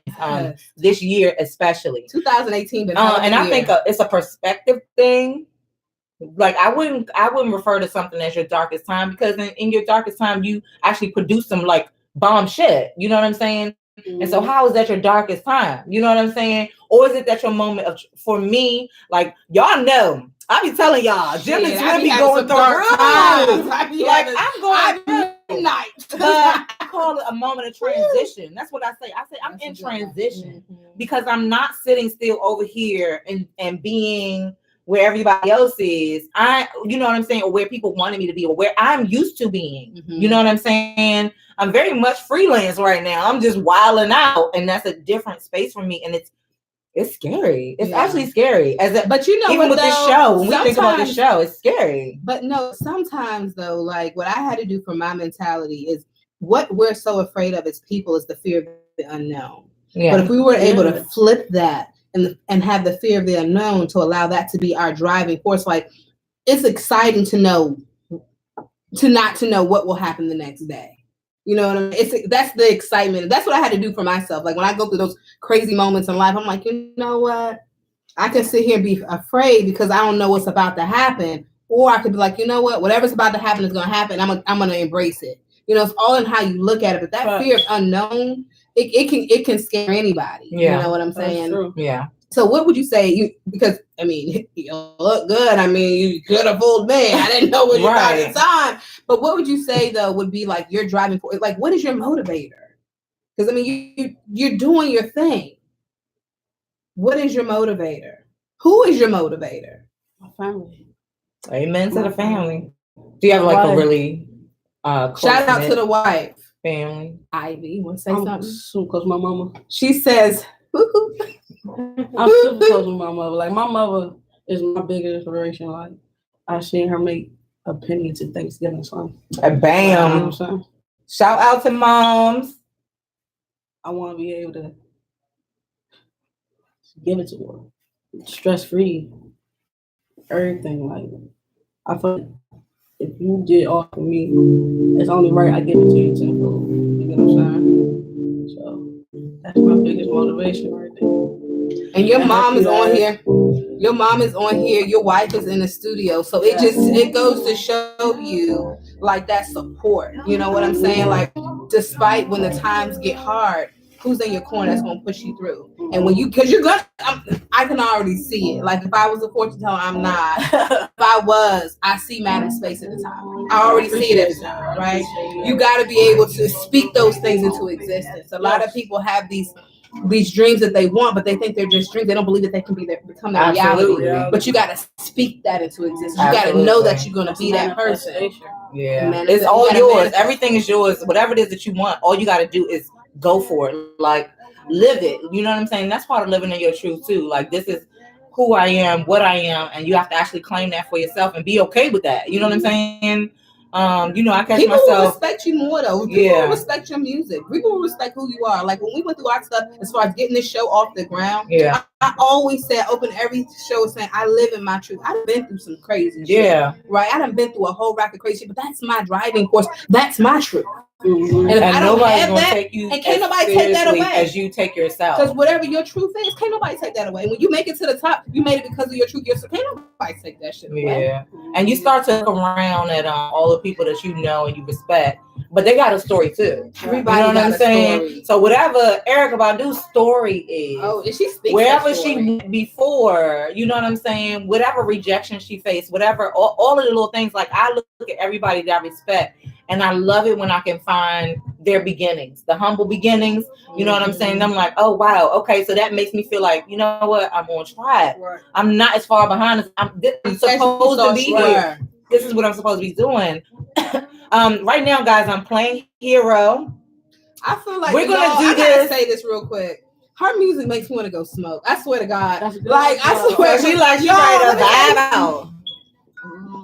this year, especially. 2018. And I think it's a perspective thing. Like I wouldn't refer to something as your darkest time because in your darkest time you actually produce some like bomb shit. You know what I'm saying? Mm-hmm. And so how is that your darkest time? You know what I'm saying? Or is it that your moment of, for me, like y'all know, I be telling y'all, GemDTwin be going through times. Like I'm going through night. But I call it a moment of transition. That's what I say. I say I'm in transition because I'm not sitting still over here and being where everybody else is. You know what I'm saying, or where people wanted me to be, or where I'm used to being. Mm-hmm. You know what I'm saying? I'm very much freelance right now. I'm just wilding out, and that's a different space for me. And It's scary. It's actually scary. But you know, even with this show, when we think about this show, it's scary. But no, sometimes though, like what I had to do for my mentality is what we're so afraid of as people is the fear of the unknown. Yeah. But if we were able to flip that and have the fear of the unknown to allow that to be our driving force, like it's exciting to know, not to know what will happen the next day. You know what I mean? That's the excitement. That's what I had to do for myself. Like when I go through those crazy moments in life, I'm like, you know what? I can sit here and be afraid because I don't know what's about to happen. Or I could be like, you know what? Whatever's about to happen is going to happen. I'm going to embrace it. You know, it's all in how you look at it. But that fear of unknown, it can scare anybody. Yeah. You know what I'm saying? True. Yeah. So what would you say? Because I mean, you look good. I mean, you could have fooled me. I didn't know what you got at the time. But what would you say though would be like your driving force? Like, what is your motivator? Because I mean, you're doing your thing. What is your motivator? Who is your motivator? My family. Amen to the family. Do you have like a really shout out to the wife? Family. Ivy, you want to say something? Because my mama. She says. I'm super close with my mother. Like my mother is my biggest inspiration. Like I seen her make a penny to Thanksgiving. So bam! You know what I'm saying? Shout out to moms. I want to be able to give it to her, stress free, everything. Like I feel like if you did all for me, it's only right I give it to you tenfold. You know what I'm saying? So that's my biggest motivation right there. And your mom is on here. Your mom is on here. Your wife is in the studio. So it goes to show you like that support. You know what I'm saying? Like despite when the times get hard, who's in your corner that's gonna push you through? And when because you're gonna, I can already see it. Like if I was a fortune teller, I'm not. If I was, I see MadameSpace at the time. I already see it at the time, right? You got to be able to speak those things into existence. A lot of people have these dreams that they want, but they think they're just dreams. They don't believe that they can become their reality. But you got to speak that into existence. You got to know that you're gonna be that person. Yeah, it's all yours. Everything is yours. Whatever it is that you want, all you got to do is go for it. Like live it. You know what I'm saying? That's part of living in your truth too. Like this is who I am, what I am, and you have to actually claim that for yourself and be okay with that. You know what I'm saying? You know, I catch people myself. People will respect you more though. People will respect your music. People will respect who you are. Like when we went through our stuff, as far as getting this show off the ground, I always said, open every show saying, I live in my truth. I've been through some crazy shit. Right? I done been through a whole rack of crazy shit, but that's my driving force. That's my truth. Mm-hmm. And if I don't have that, take you and can't nobody take that away as you take yourself. Because whatever your truth is, can't nobody take that away. When you make it to the top, you made it because of your truth. Can't nobody take that shit away. Yeah, and you start to look around at all the people that you know and you respect, but they got a story too. Everybody, you know what I'm saying? Story. So whatever Erykah Badu's story is, and she speaks wherever she went before, you know what I'm saying? Whatever rejection she faced, whatever, all of the little things. Like I look at everybody that I respect. And I love it when I can find their beginnings, the humble beginnings. You know what I'm saying? I'm like, oh, wow. Okay. So that makes me feel like, you know what? I'm on track. Right. I'm not as far behind as I'm supposed to be here. This is what I'm supposed to be doing. Right now, guys, I'm playing Hero. I feel like we're going to do this. I gotta say this real quick. Her music makes me want to go smoke. I swear to God. Like, I swear. She like, you ready to vibe out.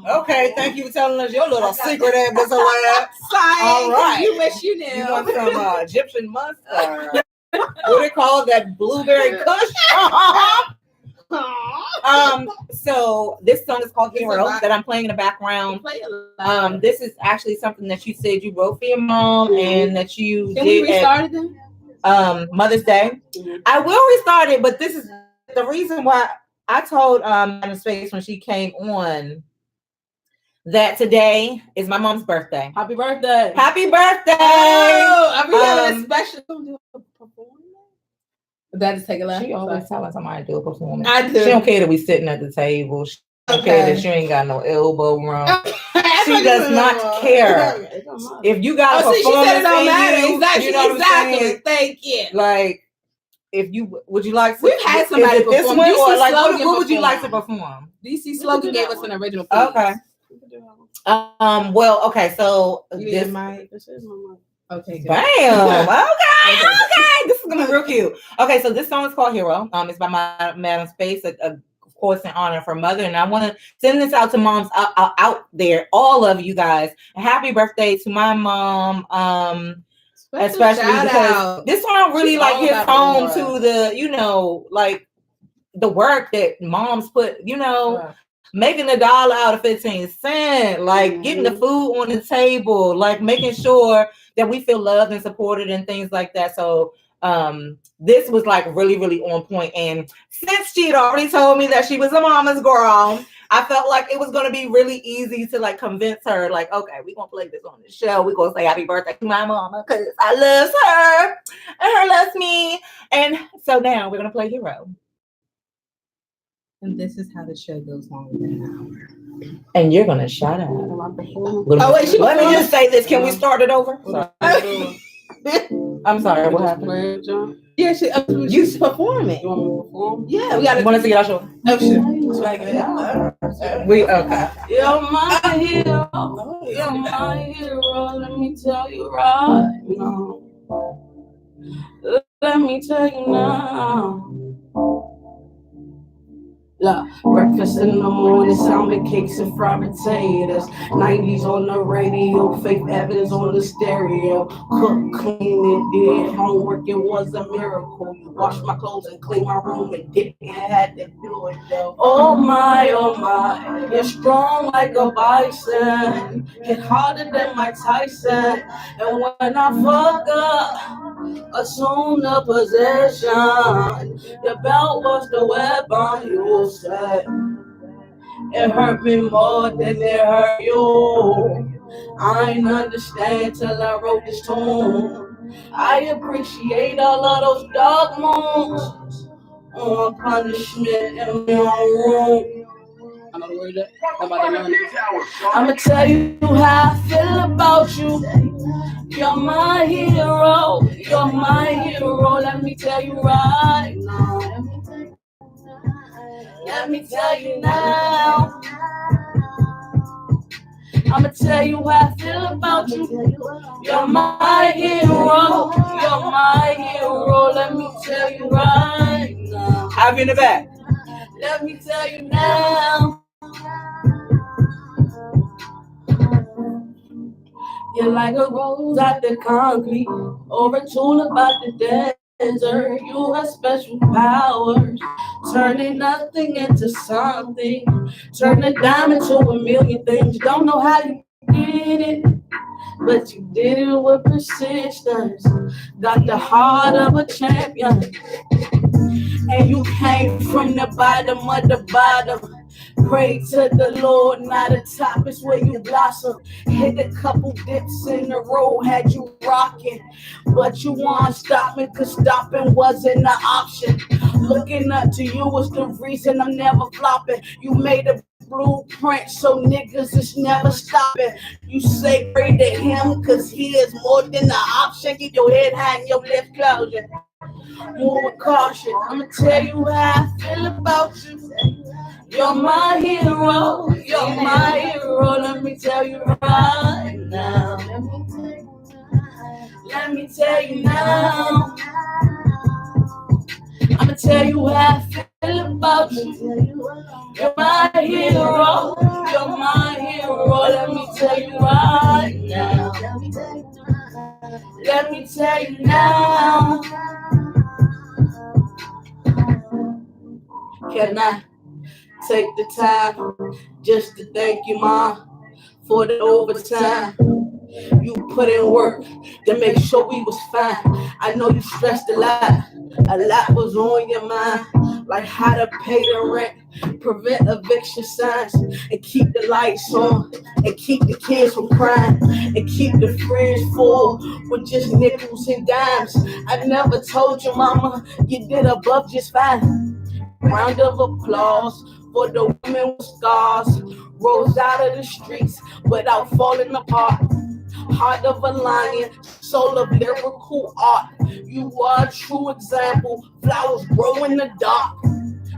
Okay, thank you for telling us your little secret, Miss Alea. All right. You wish you knew. You want some Egyptian mustard? What they call that blueberry kush? So this song is called Hero that I'm playing in the background. This is actually something that you said you wrote for your mom and that you did. We restart it then? Mother's Day. I will restart it, but this is the reason why I told MadameSpace when she came on that today is my mom's birthday. Happy birthday. Happy birthday. Oh, are we having a special performance? That is take a laugh. She always telling somebody to do a performance. I do. She don't care that we sitting at the table. She don't care that you ain't got no elbow room. She does not care. If you got a performance, she said it don't matter. Exactly. You know what I'm saying? Thank you. Like, if you would you like to, we've had somebody perform this one or like what would you like to perform? DC Slogan gave us an original piece. Okay. Well, okay, so this is my mic. Okay, good. Bam. Okay. This is gonna be real cute. Okay, so this song is called Hero. It's by my MadameSpace, of course, in honor of her mother. And I want to send this out to moms out there, all of you guys. A happy birthday to my mom. Especially because this song really hits home to the, like the work that moms put, making $1 out of 15 cents, like getting the food on the table, like making sure that we feel loved and supported and things like that. So this was like really, really on point. And since she had already told me that she was a mama's girl, I felt like it was going to be really easy to like convince her, like, okay, we're going to play this on the show. We're going to say happy birthday to my mama because I love her and her loves me. And so now we're going to play Hero. And this is how the show goes on within an hour. And you're going to shout out. Let me just say this. Can we start it over? I'm sorry. What happened? Yeah, she's performing. You want me to perform? Yeah, we got to. Want us to get our show? Oh, shit. We okay. You're my hero. You're my hero. Let me tell you right now. Let me tell you now. Look, breakfast in the morning, salmon cakes and fried potatoes. 90s on the radio, Faith Evans on the stereo. Cook, clean, and did homework, it was a miracle. You washed my clothes and cleaned my room and didn't have to do it though. Oh my, you're strong like a bison. Hit harder than Mike Tyson. And when I fuck up, assume the possession. Your belt was the weapon you said. It hurt me more than it hurt you. I ain't understand till I wrote this tune. I appreciate all of those dark moments on punishment in my own room. I know the word that. I'ma tell you how I feel about you. You're my hero. You're my hero. Let me tell you right now. Let me tell you now. I'ma tell you how I feel about you. You're my hero. You're my hero. Let me tell you right now. Have you in the back? Let me tell you now. You're like a rose out the concrete, or a tulip out the desert. You have special powers, turning nothing into something, turn a diamond to a million things. You don't know how you did it, but you did it with persistence. Got the heart of a champion, and you came from the bottom of the bottom. Pray to the Lord, not the top is where you blossom. Hit a couple dips in the road, had you rocking, but you weren't stopping, cause stopping wasn't an option. Looking up to you was the reason I'm never flopping. You made a blueprint, so niggas is never stopping. You say pray to him, cause he is more than an option. Keep your head high and your lips closed. Move with caution. I'ma tell you how I feel about you. You're my hero. You're my hero. Let me tell you right now. Let me tell you now. I'ma tell you how I feel about you. You're my hero. You're my hero. Let me tell you right now. Let me tell you now. Can I take the time just to thank you, Mom, for the overtime? You put in work to make sure we was fine. I know you stressed a lot was on your mind, like how to pay the rent, prevent eviction signs, and keep the lights on, and keep the kids from crying, and keep the fridge full with just nickels and dimes. I never told you, Mama, you did above just fine. Round of applause for the women with scars, rose out of the streets without falling apart. Heart of a lion, soul of lyrical art. You are a true example. Flowers grow in the dark.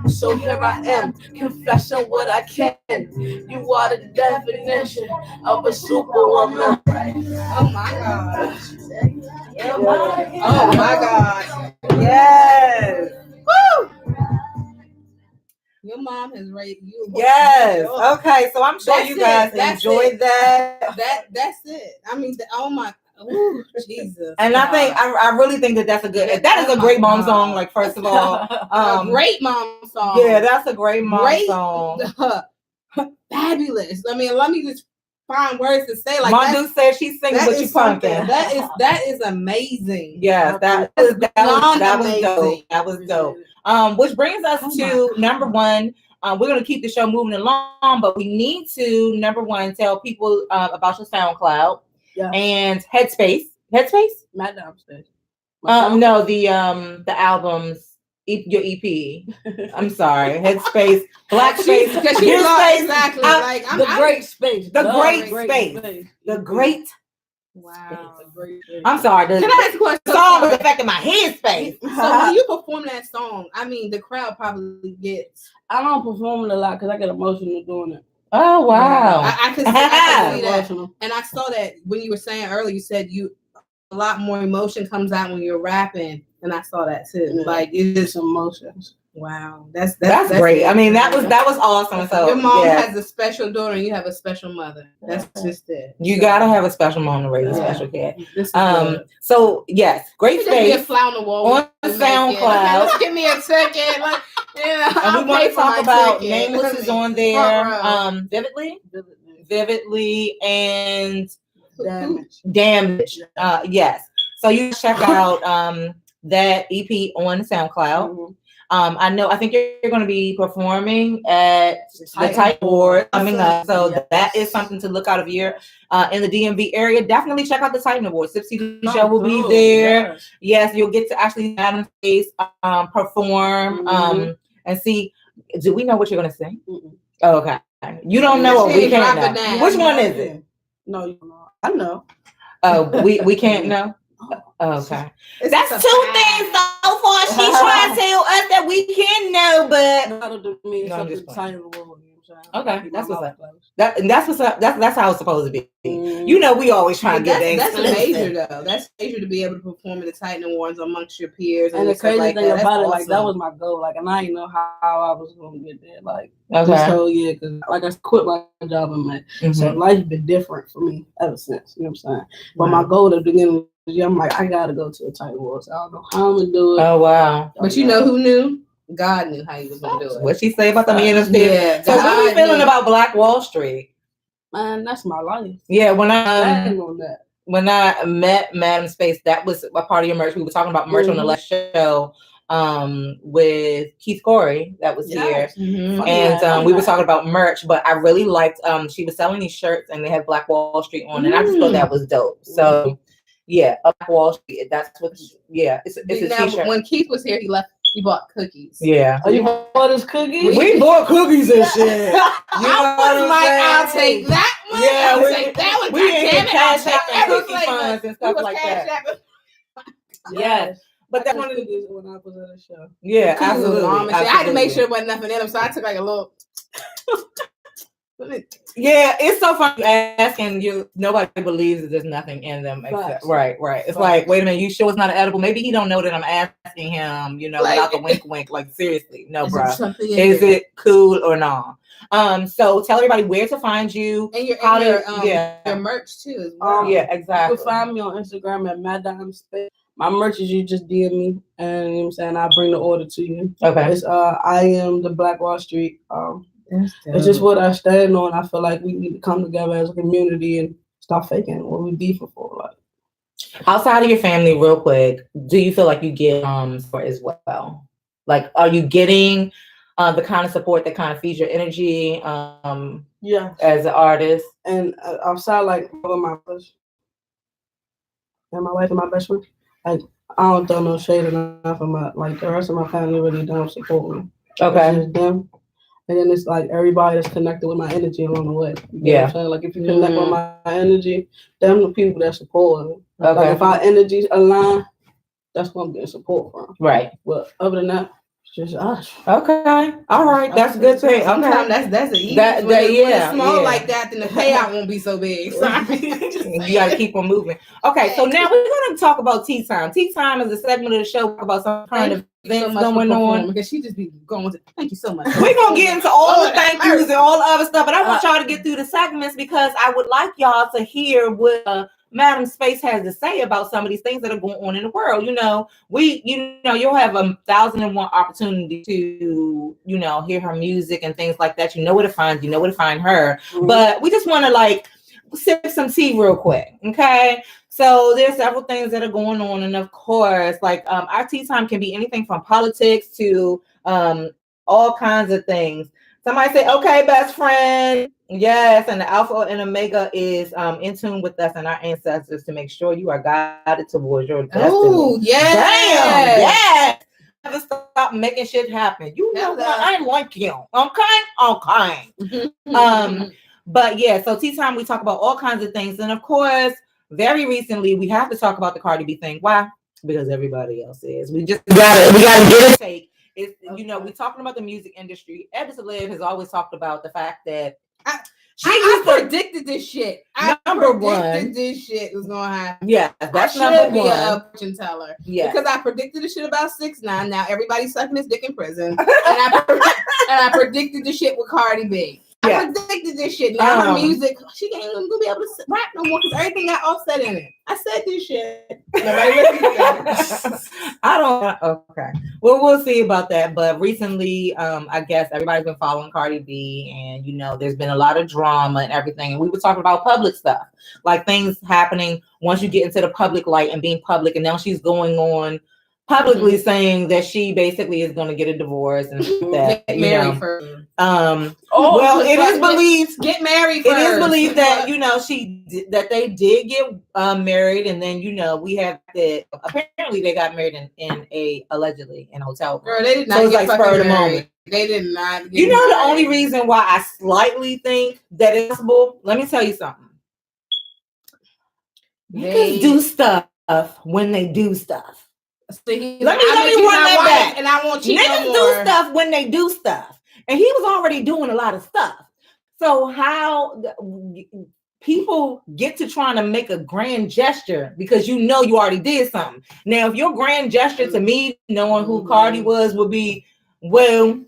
So here I am, confessing what I can. You are the definition of a superwoman. Oh my God. Yeah. Oh my God. Yes. Woo! Your mom has raised you. Yes. Okay. So I'm sure That's you guys it. That's enjoyed it. that. That's it. I mean, oh my. Ooh, Jesus. And I think I really think that's a good. That is a great mom song. Like first of all, a great mom song. Yeah, that's a great mom song. Fabulous. I mean, let me just find words to say. Like Mom Duke said she's singing with you pumpkin. That is amazing. Yes, that was dope. That was dope. Which brings us to number one. We're gonna keep the show moving along, but we need to number one tell people about your SoundCloud and Headspace. MadameSpace. No, the albums. Your EP. I'm sorry. Headspace, Black Space, Gear Space, exactly. Like the great space. The great space. The great. Wow. I'm sorry. Can I ask a question? The song was affecting my headspace. So when you perform that song, I mean, the crowd probably gets. I don't perform it a lot because I get emotional doing it. Oh wow! I could see that, and I saw that when you were saying earlier. You said a lot more emotion comes out when you're rapping. And I saw that too. Yeah. Like it's just emotions. Wow, that's great. I mean, that was awesome. So your mom has a special daughter, and you have a special mother. That's just it. You gotta have a special mom to raise a special kid. So yes, great space. Be a fly on the wall on SoundCloud. Okay, let's give me a second. Like, and we want to talk about Nameless is on there. Vividly, and Damage. Yes. So you check out that EP on SoundCloud. I think you're going to be performing at the Titan Awards coming up. So that is something to look out if you're in the DMV area. Definitely check out the Titan Awards. Sipsy Show will be there. Yes, you'll get to actually MadameSpace perform and see. Do we know what you're going to sing? Oh, okay. You don't know what we can't know. Which one is it? No, you know. I know. Oh, we can't know. Okay. That's two things so far. She's trying to tell us that we can know, but okay, that's what's up. That's what's up. That's how it's supposed to be. You know, we always try to get things. That's major though. That's major to be able to perform in the Titan Awards amongst your peers. And the crazy thing about it, like that was my goal. Like, and I didn't know how I was going to get there. Like this whole year, because like I quit my job in May, so life's been different for me ever since. You know what I'm saying? But my goal at the beginning of the year, I'm like, I gotta go to the Titan Awards. I don't know how I'm gonna do it. Oh wow! But you know who knew? God knew how he was gonna do it. What'd she say about the MadameSpace? Yeah. So what are you feeling about Black Wall Street? Man, that's my life. Yeah, when I met MadameSpace, that was a part of your merch. We were talking about merch on the last show with Keith Corey that was here. And we were talking about merch, but I really liked she was selling these shirts and they had Black Wall Street on, and I just thought that was dope. So yeah, Black Wall Street, that's what it's a t-shirt. When Keith was here, he bought cookies. Yeah. Oh, you bought us cookies? We bought cookies and shit. I'll take that one. Yeah, I'll take that one. We didn't cash out cookie funds and stuff like that. Yes. But that's one of the when I was at a show. Yeah, absolutely. I had to make sure there wasn't nothing in them, so I took like a little. Yeah, it's so funny asking you. Nobody believes that there's nothing in them. Except, right. It's like, wait a minute, you sure it's not an edible? Maybe he don't know that I'm asking him. You know, without the wink. Like seriously, no, bro. Is it cool or not? So tell everybody where to find you and your merch too. As well. Yeah, exactly. You can find me on Instagram at MadameSpace. My merch is you just DM me, and you know what I'm saying, I'll bring the order to you. Okay. It's I am the Black Wall Street. It's just what I stand on. I feel like we need to come together as a community and stop faking what we beefing for. Like, outside of your family, real quick, do you feel like you get support as well? Like, are you getting the kind of support that kind of feeds your energy? Yeah, as an artist. And outside, like my best and my wife and my best friend, like I don't throw no shade enough of my like the rest of my family really don't support me. Okay. It's just them. And then it's like everybody that's connected with my energy along the way. You know what I'm saying? Like if you connect with my energy, them the people that support me. Okay. Like if our energies align, that's what I'm getting support from. Right. But other than that, Just us. Okay. All right. That's a good thing. Sometimes Okay. that's an easy. That- when that- yeah, it's small yeah. like that, then the payout won't be so big. Sorry. You got to keep on moving. Okay. So now we're going to talk about tea time. Tea time is a segment of the show about some kind of events going on. Because she just be going to. Thank you so much. We're going to get into all the thank yous and all the other stuff, but I want y'all to get through the segments because I would like y'all to hear what MadameSpace has to say about some of these things that are going on in the world. You know, you'll have 1,001 opportunity to, hear her music and things like that. You know where to find her. Mm-hmm. But we just want to like sip some tea real quick. Okay. So there's several things that are going on. And of course, like our tea time can be anything from politics to all kinds of things. Somebody say, okay, best friend. Yes, and the Alpha and Omega is in tune with us and our ancestors to make sure you are guided towards your destiny. Oh, yeah. Damn, yes. Never stop making shit happen. You know what? I like you. Okay. But yeah, so tea time, we talk about all kinds of things. And of course, very recently, we have to talk about the Cardi B thing. Why? Because everybody else is. We gotta get a take. It's, we're talking about the music industry. Eb Deceleb has always talked about the fact that I predicted this shit. Number one, this shit was gonna happen. Yeah, that's number one. A fortune teller. Yeah, because I predicted the shit about 6ix9ine. Now everybody's sucking his dick in prison, and I predicted the shit with Cardi B. I predicted this shit. Now her music, she ain't even gonna be able to rap no more because everything got offset in it. I said this shit. Nobody listened to that. I don't. Okay. Well, we'll see about that. But recently, I guess everybody's been following Cardi B, and there's been a lot of drama and everything. And we were talking about public stuff, like things happening once you get into the public light and being public. And now she's going on publicly saying that she basically is going to get a divorce and that get married first. Well, it is believed get married first. It is believed that that they did get married, and then we have that apparently they got married allegedly in a hotel room. Girl, they did not get fucking married. They did not. Get married. The only reason why I slightly think that it's possible. Let me tell you something. Niggas do stuff when they do stuff. Let me run that back. And I want you niggas do stuff when they do stuff. And he was already doing a lot of stuff. So how people get to trying to make a grand gesture because you already did something. Now, if your grand gesture to me, knowing who Cardi was, would be, well,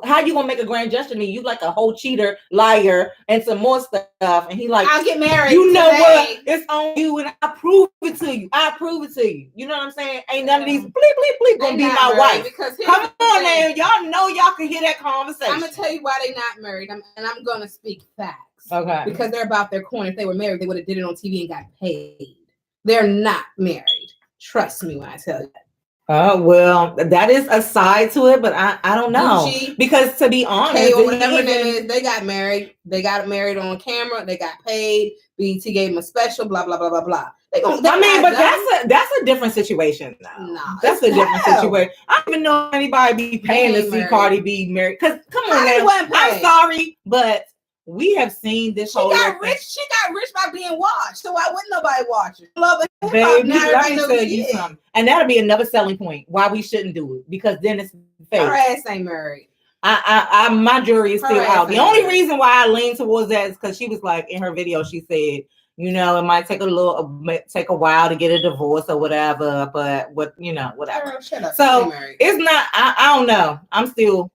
how you gonna make a grand gesture to me? You like a whole cheater, liar, and some more stuff. And he like, I'll get married. You know what? It's on you, and I prove it to you. You know what I'm saying? Ain't none of these bleep gonna be my wife. Because come on, man, y'all know y'all can hear that conversation. I'm gonna tell you why they not married, and I'm gonna speak facts. Okay. Because they're about their coin. If they were married, they would have did it on TV and got paid. They're not married. Trust me when I tell you that. Well, that is a side to it, but I don't know. Gucci, because to be honest, or whatever it is, they got married. They got married on camera. They got paid. BET gave them a special. Blah blah blah blah blah. That's a different situation. No, that's a different situation. I don't even know anybody be paying to see Cardi B married. Because come on, now, I'm sorry, but we have seen this whole. She got rich by being watched. So why wouldn't nobody watch it? Love it. Baby, let me tell you something. And that'll be another selling point why we shouldn't do it, because then it's fake. Her ass ain't married. My jury is still out. The only reason why I lean towards that is because she was like, in her video, she said, it might take a while to get a divorce or whatever, but whatever. Shut up. So it's not. I don't know. I'm still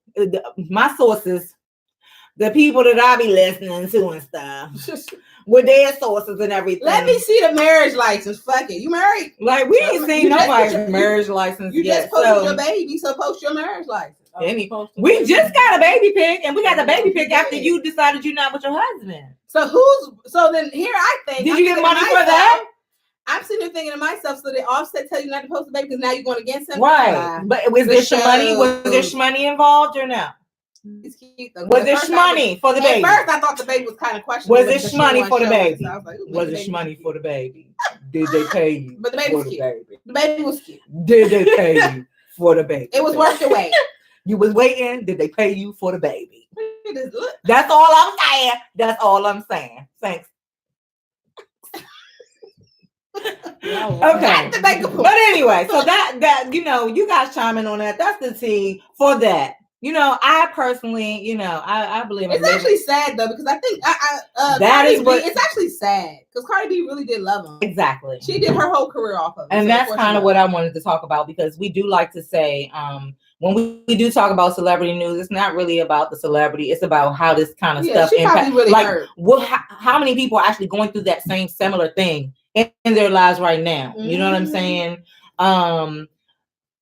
my sources. The people that I be listening to and stuff with their sources and everything. Let me see the marriage license. Fuck it. You married? Like, we ain't seen nobody's marriage license yet. You just posted your baby, so post your marriage license. We just got a baby pic, and we got the baby pic after you decided you're not with your husband. So then here I think. Did you get money for that? I'm sitting there thinking to myself, so they Offset tell you not to post the baby because now you're going against him? Right. But was there some money? Was there money involved or no? It's cute though. Was there money for the baby? At first, I thought the baby was kind of questionable. Was there money for the baby? So was there money for the baby? Did they pay you? But the baby was cute. The baby was cute. Did they pay you for the baby? It was worth the wait. You was waiting. Did they pay you for the baby? That's all I'm saying. That's all I'm saying. Thanks. Okay. But anyway, so that you know, you guys chime in on that. That's the tea for that. You know, I personally, you know, I believe it's actually sad though, because I think that Cardi is what B, it's actually sad because Cardi B really did love him. Exactly. She did her whole career off of it. And so that's kind of what I wanted to talk about, because we do like to say, when we do talk about celebrity news, it's not really about the celebrity. It's about how this kind of stuff impacts. Really like, hurt. How many people are actually going through that same similar thing in their lives right now? You know what I'm saying?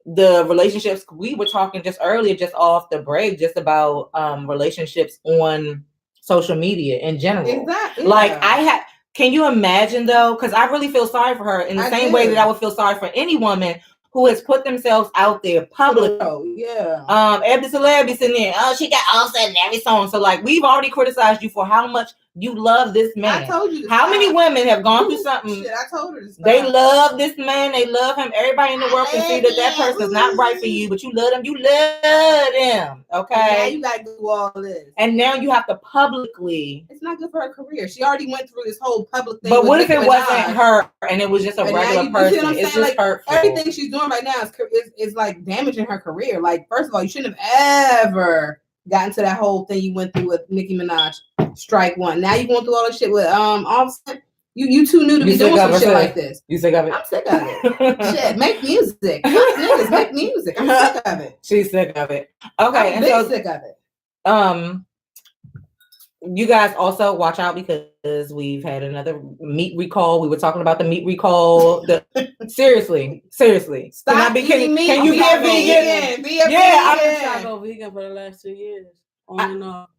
The relationships we were talking just earlier, just off the break, just about relationships on social media in general. Exactly. Like can you imagine though? Because I really feel sorry for her in the same way that I would feel sorry for any woman who has put themselves out there publicly. Eb Deceleb be sitting there, oh, she got Offset in every song. So like, we've already criticized you for how much you love this man. I told you. How many women have gone through something? Shit, I told her to stop. They love this man. They love him. Everybody in the world can see that person's not right for you, but you love him. You love him. Okay. And now you gotta do all this. And now you have to publicly. It's not good for her career. She already went through this whole public thing. But what if it wasn't her and it was just a regular person? It's just hurtful. Everything she's doing right now is like damaging her career. Like, first of all, you shouldn't have ever gotten to that whole thing you went through with Nicki Minaj, strike one. Now you're going through all this shit with Offset. You too new to be doing some shit like this. You sick of it? I'm sick of it. Shit, make music. Niggas make music. I'm sick of it. She's sick of it. Okay, I'm so sick of it. You guys also watch out, because we've had another meat recall. We were talking about the meat recall. Seriously. Stop eating meat. Can you be a vegan? I've been trying to go vegan for the last 2 years. On and off.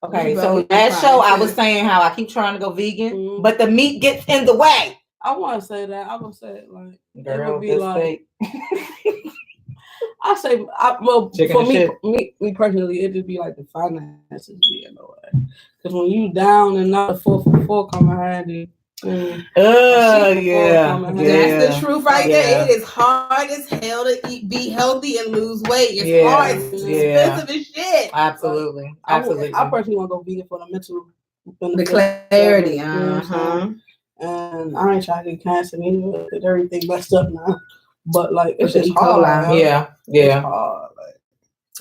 Okay, so last show I was saying how I keep trying to go vegan, but the meat gets in the way. I want to say that. I would say it like, girl, it would be like. I say, for me personally, it would be like the finances be in the way. Because when you down and not a 4 for 4 coming handy. Yeah. That's the truth right there. It is hard as hell to be healthy and lose weight. It's hard. It's expensive as shit. Absolutely. I personally want to go vegan for the mental. The clarity. And I ain't trying to get cancer anyway. Everything messed up now. But like, it's just hard. Yeah. It's hard. Like,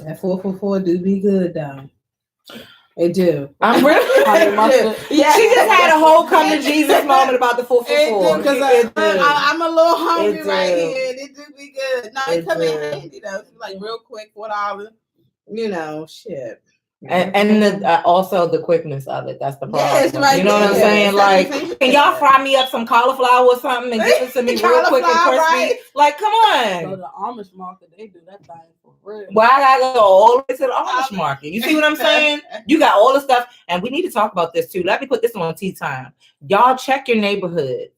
that 4 for 4 do be good though. It do. I'm really. She just had a whole come to Jesus moment about the 4 for 4. Because I'm a little hungry right here. It do be good. No, it come in handy though. It's like real quick, $4. You know, shit. And also the quickness of it. That's the problem. Yes, right. You know what I'm saying? Like, can y'all fry me up some cauliflower or something and give it to me real quick and crispy? Right? Like, come on. So the Amish market, they do that thing for real. Well, I gotta go all the way to the Amish market. You see what I'm saying? You got all the stuff, and we need to talk about this too. Let me put this on tea time. Y'all check your neighborhoods.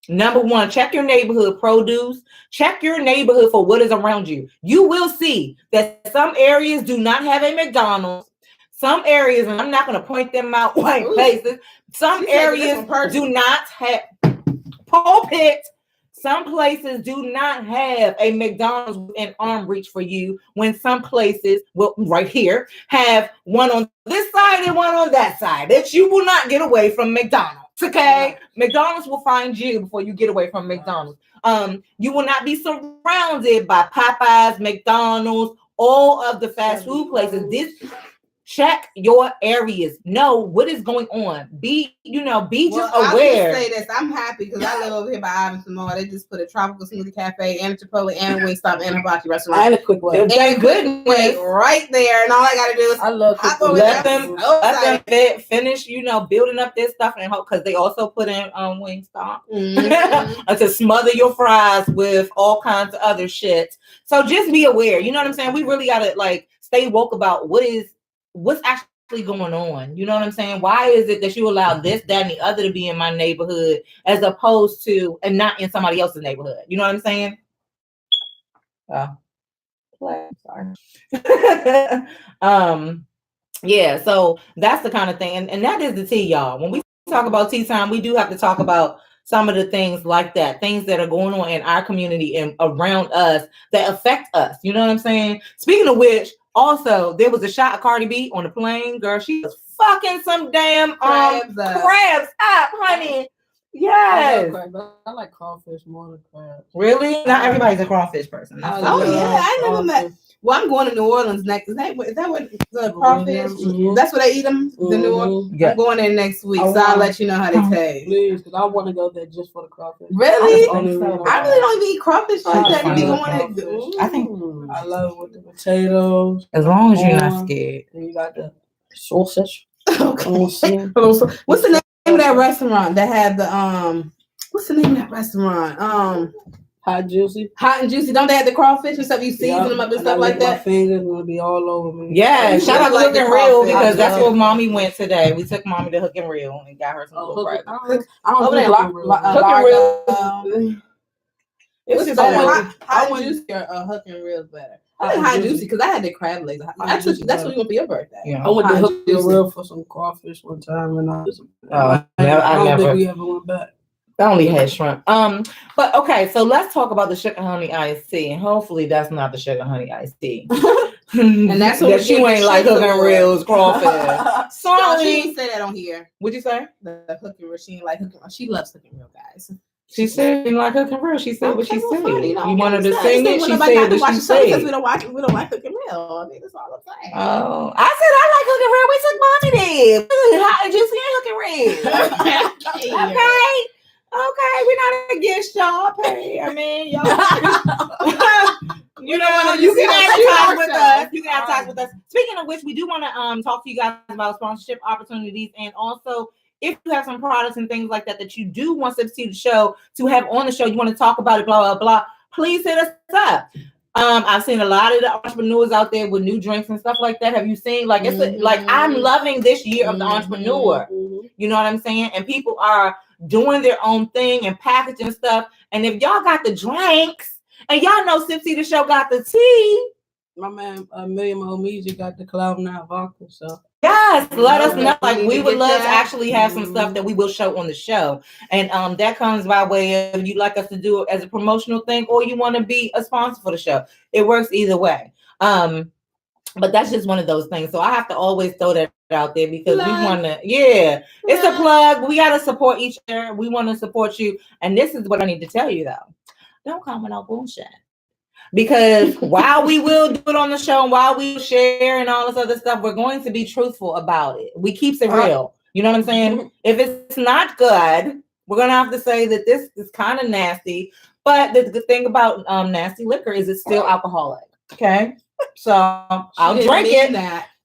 Number one, check your neighborhood produce. Check your neighborhood for what is around you. You will see that some areas do not have a McDonald's. Some areas, and I'm not going to point them out like places. Some areas do not have pulpit. Some places do not have a McDonald's in arm reach for you. When some places, well, right here, have one on this side and one on that side. That you will not get away from McDonald's. Okay, McDonald's will find you before you get away from McDonald's. You will not be surrounded by Popeyes, McDonald's, all of the fast food places. Check your areas. Know what is going on. Be just aware. I'll just say this. I'm happy because I live over here by Iverson Mall. They just put a tropical smoothie cafe and a Chipotle and a Wingstop and a hibachi restaurant. And a quick way. And a good way right there. And all I got to do is let them finish, building up their stuff and hope, because they also put in Wingstop to smother your fries with all kinds of other shit. So just be aware. You know what I'm saying? We really got to stay woke about what's actually going on. You know what I'm saying? Why is it that you allow this, that, and the other to be in my neighborhood as opposed to, and not in somebody else's neighborhood? You know what I'm saying? Sorry. Yeah, so that's the kind of thing. And that is the tea, y'all. When we talk about tea time, we do have to talk about some of the things like that, things that are going on in our community and around us that affect us. You know what I'm saying? Speaking of which, also, there was a shot of Cardi B on the plane. Girl, she was fucking some damn crabs up, honey. Yes. I like crawfish more than crab. Really? Not everybody's a crawfish person. Oh yeah, I never met. Well, I'm going to New Orleans next. Is that what the crawfish? Mm-hmm. That's where they eat them. The New Orleans. Yeah. I'm going there next week, so I'll let you know how they taste. Please, because I want to go there just for the crawfish. Really? I really don't even eat crawfish like that. You be going I think I love it with the potatoes. as long as you're not scared. And you got the sausage. Okay. What's the name of that restaurant that had the What's the name of that restaurant? Hot Juicy. Hot and Juicy. Don't they have the crawfish and stuff? You season them up and stuff like that? My fingers gonna be all over me. Yeah, shout out to like Hook and the Reel crawfish. because that's where Mommy went today. We took Mommy to Hook and Reel and got her some little I bread. don't think Hook and Reel. It's just better. better. Hot and Juicy or Hook and Reel is better. I like Hot and Juicy because I had the crab legs. That's what you want for your birthday. Yeah. I went to Hook and Reel for some crawfish one time and I I don't think we ever went back. I only had shrimp. But okay, so let's talk about the Suga Honey Iced Tea, and hopefully that's not the Suga Honey Iced Tea. And that's what that you ain't like Hook and Reel's crawfish. Sorry, she didn't say that on here. What'd you say? The Hook and Reel. She ain't like Hook and Reel. She loves Hook and Reel, guys. She said she didn't like Hook and Reel. She said what she said. Funny, You wanted to sing it. She said what she said. Because we don't like Hook and Reel. I mean, that's all I'm saying. Oh, I said I like Hook and Reel. We took Mommy there. Hot and Juicy and Hook and Reel. Okay. Okay, we're not against y'all. Hey, I mean, y'all. you know, you can advertise with us. You can advertise with us. Speaking of which, we do want to talk to you guys about sponsorship opportunities, and also if you have some products and things like that you do want to show to have on the show, you want to talk about it, blah blah blah. Please hit us up. I've seen a lot of the entrepreneurs out there with new drinks and stuff like that. Have you seen? Like like I'm loving this year of the entrepreneur. You know what I'm saying? And people are doing their own thing and packaging stuff. And if y'all got the drinks and y'all know Sip Tea the Show got the tea. My man, Million Momeji got the Cloud Nine vodka. So yes, let us know. Like we would love to actually have some stuff that we will show on the show. And that comes by way of you like us to do it as a promotional thing, or you want to be a sponsor for the show. It works either way. But that's just one of those things. So I have to always throw that out there because we want to, it's a plug. We got to support each other. We want to support you. And this is what I need to tell you though. Don't comment on bullshit. Because while we will do it on the show and while we share and all this other stuff, we're going to be truthful about it. We keep it real. You know what I'm saying? If it's not good, we're going to have to say that this is kind of nasty. But the good thing about nasty liquor is it's still alcoholic. Okay? So I'll drink it.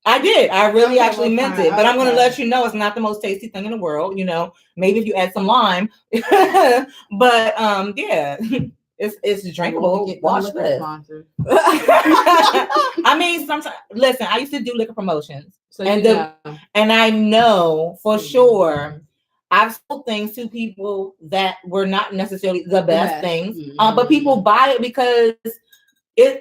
I did. I really actually meant it. But I'm going to let you know it's not the most tasty thing in the world. You know, maybe if you add some lime. But yeah, it's drinkable. Watch this. I mean, sometimes listen. I used to do liquor promotions, and I know for sure I've sold things to people that were not necessarily the best things, but people buy it because.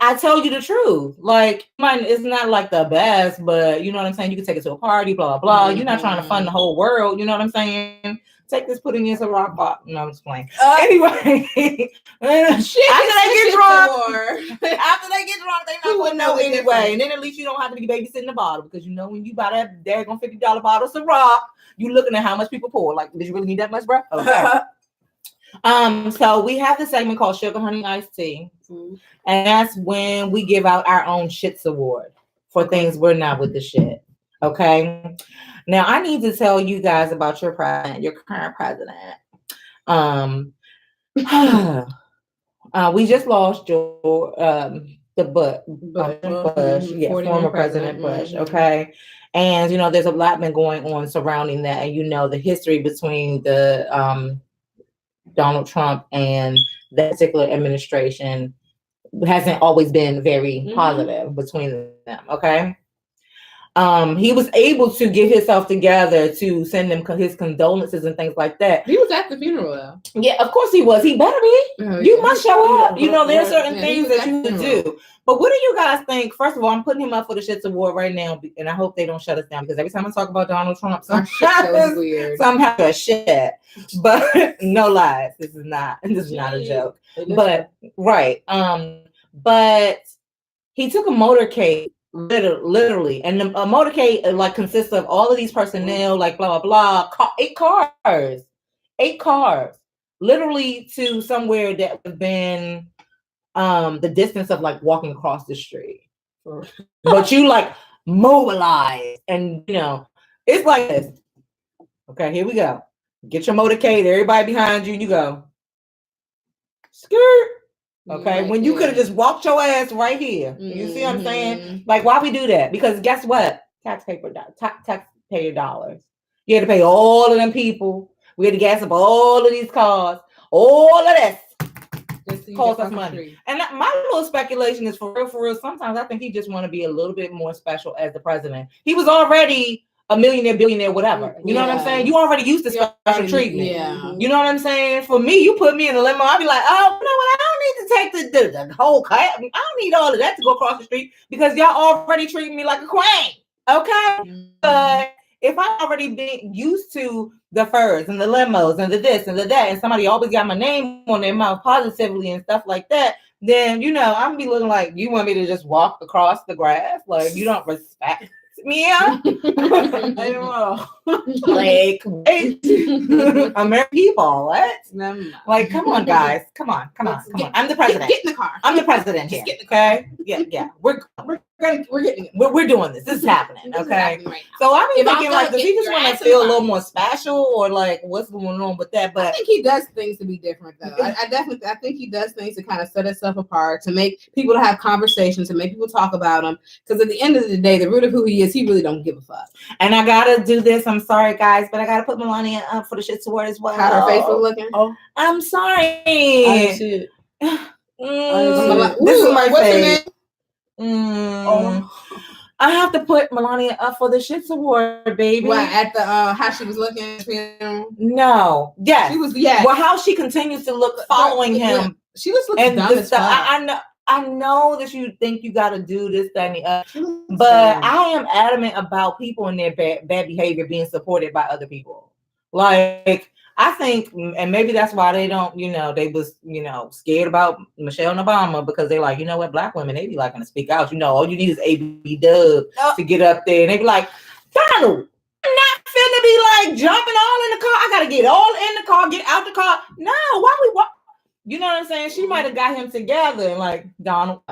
I tell you the truth. Like, mine is not like the best, but you know what I'm saying? You can take it to a party, blah, blah. You're not trying to fund the whole world. You know what I'm saying? Take this, put it in some rock bottom. No, I'm just playing. Anyway, after they get drunk, they're not going to know anyway. And then at least you don't have to be babysitting the bottle because you know when you buy that daggone $50 bottle of Ciroc, you looking at how much people pour. Like, did you really need that much, bro? Okay. So we have the segment called Suga Honey Iced Tea, and that's when we give out our own shits award for things we're not with the shit. Okay. Now I need to tell you guys about your president, your current president. We just lost former President Bush. Okay. And you know, there's a lot been going on surrounding that, and you know the history between the Donald Trump and that particular administration hasn't always been very positive between them. Okay. He was able to get himself together to send them his condolences and things like that. He was at the funeral though. Yeah, of course he was. He better be. You must show up. You know, there are certain things that you would do. But what do you guys think? First of all, I'm putting him up for the Shits Award right now, and I hope they don't shut us down because every time I talk about Donald Trump, some shit. But no lies. This is not a joke. But right. But he took a motorcade. Literally, and a motorcade like consists of all of these personnel, like blah blah blah, 8 cars, 8 cars, literally to somewhere that would have been the distance of like walking across the street. But you like mobilize, and you know, it's like this. Okay, here we go. Get your motorcade, everybody behind you, and you go. Skirt. Okay, when you could have just walked your ass right here. You see what I'm saying? Like, why we do that? Because guess what? Taxpayer dollars. You had to pay all of them people. We had to gas up all of these cars. All of this cost us money. And my little speculation is for real. Sometimes I think he just want to be a little bit more special as the president. He was already a millionaire, billionaire, whatever. You know what I'm saying? You already used to special treatment. Yeah. You know what I'm saying? For me, you put me in a limo, I'd be like, oh, you know what? I don't need to take the whole car. I don't need all of that to go across the street because y'all already treating me like a queen. Okay? But if I already been used to the furs and the limos and the this and the that, and somebody always got my name on their mouth positively and stuff like that, then, you know, I'm be looking like, you want me to just walk across the grass? Like, you don't respect me? Like, American people, what? Like, come on, guys. Come on. I'm the president. Get in the car. I'm the president here. Okay? Yeah. We're doing this. This is happening. Okay. So I'm thinking, like, does he just want to feel a little more special, or like, what's going on with that? But I think he does things to be different, though. I think he does things to kind of set himself apart, to make people have conversations, to make people talk about him. Because at the end of the day, the root of who he is, he really don't give a fuck. And I gotta do this. I'm sorry, guys, but I gotta put Melania up for the shit award as well. How her face was looking? Oh, I'm sorry. I see it. This is my face. I have to put Melania up for the Shits Award, baby. What, at the how she was looking? No. Yes. She was. Yeah. Well, how she continues to look following him. She was looking dumb as fuck. I know that you think you got to do this, that, and the other, but I am adamant about people and their bad behavior being supported by other people. Like, I think, and maybe that's why they don't, they was, scared about Michelle and Obama, because they like, you know what, black women, they be liking to speak out. All you need is AB Dub to get up there, and they be like, Donald, I'm not finna be like jumping all in the car. I gotta get all in the car, get out the car. No, why we walk? You know what I'm saying? She might have got him together and like, Donald,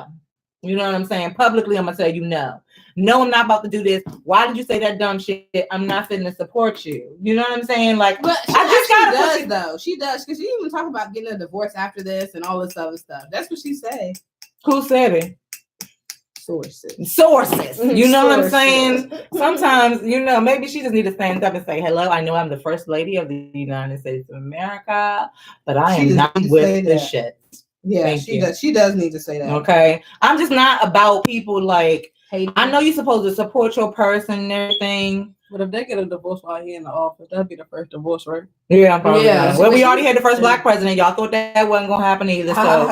you know what I'm saying? Publicly, I'm gonna tell you no. No, I'm not about to do this. Why did you say that dumb shit? I'm not finna support you. You know what I'm saying? Like, but she does, because she even talk about getting a divorce after this and all this other stuff. That's what she said. Who said it? Sources. You know what I'm saying? Sometimes, maybe she just need to stand up and say, hello, I know I'm the first lady of the United States of America, but I am not with this shit. Yeah, she does. She does need to say that. Okay. I'm just not about people like, I know you're supposed to support your person and everything. But if they get a divorce while he in the office, that'd be the first divorce, right? Yeah, probably. Yeah. Well, we already had the first black president. Y'all thought that wasn't gonna happen either. So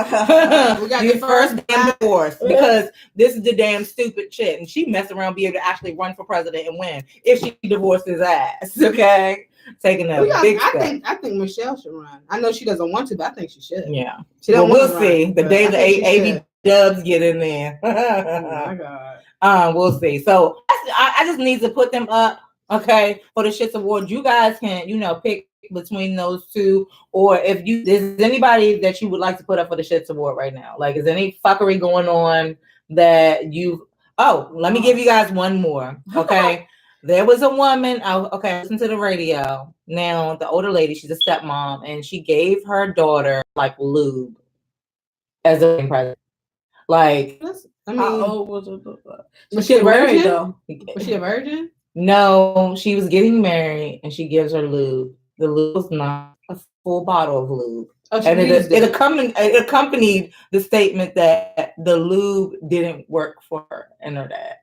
we got the first damn divorce, because this is the damn stupid shit. And she messed around, be able to actually run for president and win if she divorced his ass. Okay, taking a big step. I think Michelle should run. I know she doesn't want to, but I think she should. Yeah, we'll see the day the AB Dubs get in there. Oh my God. We'll see. So I just need to put them up. Okay, for the Shits Award, you guys can, pick between those two, or if there's anybody that you would like to put up for the Shits Award right now. Like, is there any fuckery going on that let me give you guys one more. Okay, there was a woman. Listen to the radio. Now, the older lady, she's a stepmom, and she gave her daughter like lube as a present. Like, how old was it? Was she a virgin though? Was she a virgin? No, she was getting married, and she gives her lube. The lube was not a full bottle of lube. Oh, and it accompanied the statement that the lube didn't work for her and her dad.